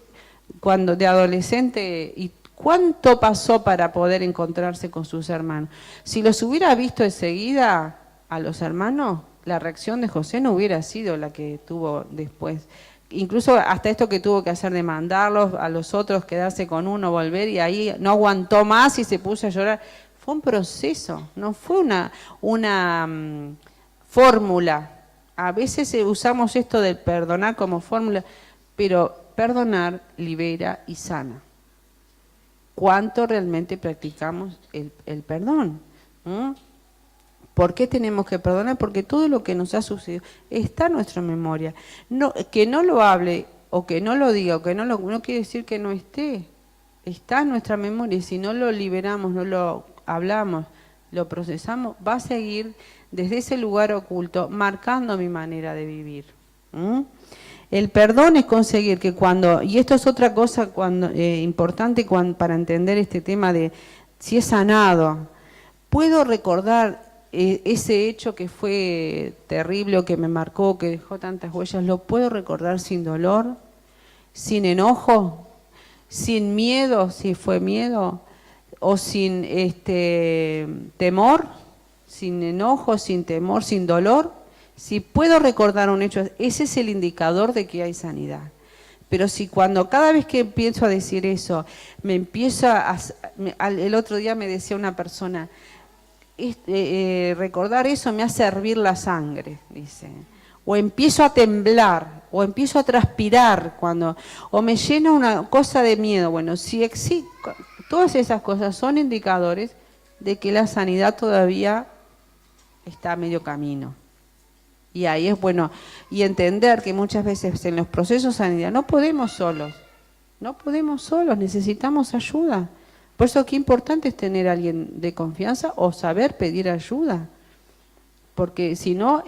cuando de adolescente y cuánto pasó para poder encontrarse con sus hermanos? Si los hubiera visto enseguida a los hermanos, la reacción de José no hubiera sido la que tuvo después. Incluso hasta esto que tuvo que hacer de mandarlos a los otros, quedarse con uno, volver, y ahí no aguantó más y se puso a llorar. Fue un proceso, no fue una fórmula. A veces usamos esto del perdonar como fórmula, pero perdonar libera y sana. ¿Cuánto realmente practicamos el perdón? ¿Por qué tenemos que perdonar? Porque todo lo que nos ha sucedido está en nuestra memoria. No, que no lo hable o que no lo diga o que no quiere decir que no esté. Está en nuestra memoria y si no lo liberamos, no lo hablamos, lo procesamos, va a seguir desde ese lugar oculto marcando mi manera de vivir. El perdón es conseguir que y esto es otra cosa importante para entender este tema de si es sanado, puedo recordar ese hecho que fue terrible o que me marcó, que dejó tantas huellas, lo puedo recordar sin dolor, sin enojo, sin miedo, si fue miedo, o sin temor, sin enojo, sin temor, sin dolor. Si puedo recordar un hecho, ese es el indicador de que hay sanidad. Pero si cada vez que empiezo a decir eso, el otro día me decía una persona, recordar eso me hace hervir la sangre, dice. O empiezo a temblar, o empiezo a transpirar, o me llena una cosa de miedo. Bueno, todas esas cosas son indicadores de que la sanidad todavía está a medio camino. Y ahí es bueno, y entender que muchas veces en los procesos de sanidad no podemos solos, necesitamos ayuda. Por eso qué importante es tener a alguien de confianza o saber pedir ayuda. Porque si no,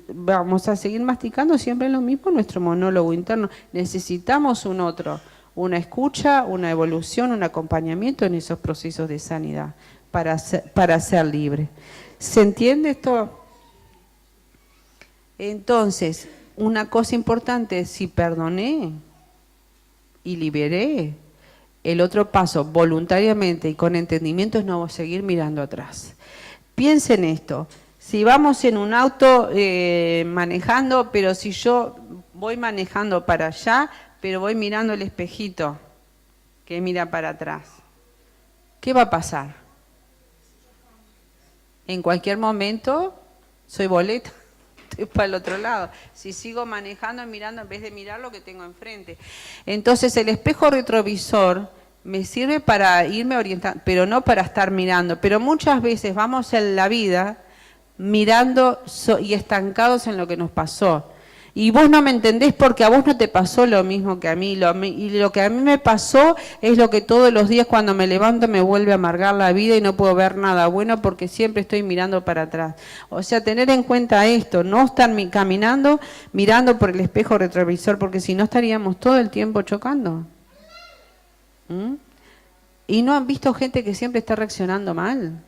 vamos a seguir masticando siempre lo mismo, nuestro monólogo interno. Necesitamos una escucha, una evolución, un acompañamiento en esos procesos de sanidad para ser libre. ¿Se entiende esto? Entonces, una cosa importante es si perdoné y liberé, el otro paso voluntariamente y con entendimiento es no seguir mirando atrás. Piensen esto, si vamos en un auto manejando, pero si yo voy manejando para allá, pero voy mirando el espejito que mira para atrás, ¿qué va a pasar? En cualquier momento soy boleta, estoy para el otro lado. Si sigo manejando y mirando en vez de mirar lo que tengo enfrente. Entonces el espejo retrovisor me sirve para irme orientando, pero no para estar mirando. Pero muchas veces vamos en la vida mirando y estancados en lo que nos pasó. Y vos no me entendés porque a vos no te pasó lo mismo que a mí. Y lo que a mí me pasó es lo que todos los días cuando me levanto me vuelve a amargar la vida y no puedo ver nada bueno porque siempre estoy mirando para atrás. O sea, tener en cuenta esto, no estar caminando mirando por el espejo retrovisor porque si no estaríamos todo el tiempo chocando. ¿Mm? ¿Y no han visto gente que siempre está reaccionando mal?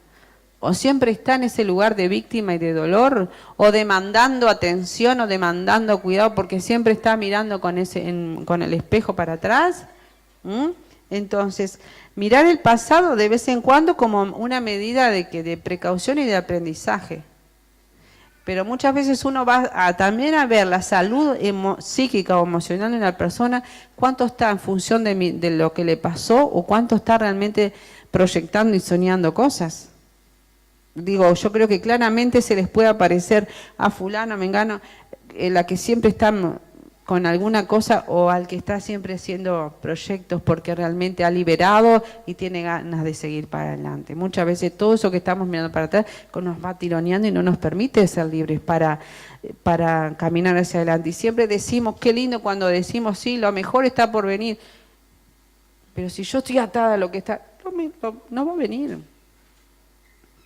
¿O siempre está en ese lugar de víctima y de dolor? ¿O demandando atención o demandando cuidado porque siempre está mirando con el espejo para atrás? ¿Mm? Entonces, mirar el pasado de vez en cuando como una medida de precaución y de aprendizaje. Pero muchas veces uno va también a ver la salud psíquica o emocional de una persona, cuánto está en función de lo que le pasó o cuánto está realmente proyectando y soñando cosas. Digo, yo creo que claramente se les puede aparecer a fulano, mengano, la que siempre está con alguna cosa o al que está siempre haciendo proyectos porque realmente ha liberado y tiene ganas de seguir para adelante. Muchas veces todo eso que estamos mirando para atrás nos va tironeando y no nos permite ser libres para caminar hacia adelante. Y siempre decimos, qué lindo cuando decimos, sí, lo mejor está por venir. Pero si yo estoy atada a lo que está, no va a venir.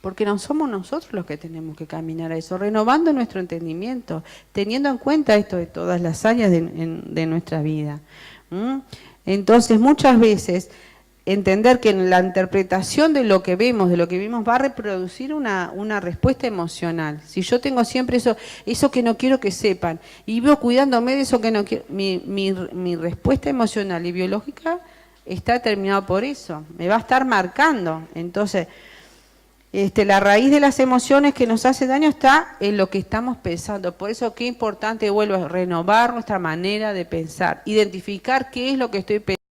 Porque no somos nosotros los que tenemos que caminar a eso, renovando nuestro entendimiento, teniendo en cuenta esto de todas las áreas de nuestra vida. Entonces, muchas veces, entender que en la interpretación de lo que vemos, va a reproducir una respuesta emocional. Si yo tengo siempre eso que no quiero que sepan, y vivo cuidándome de eso que no quiero, mi respuesta emocional y biológica está determinada por eso, me va a estar marcando. Entonces, la raíz de las emociones que nos hace daño está en lo que estamos pensando. Por eso qué importante, vuelvo a renovar nuestra manera de pensar, identificar qué es lo que estoy pensando.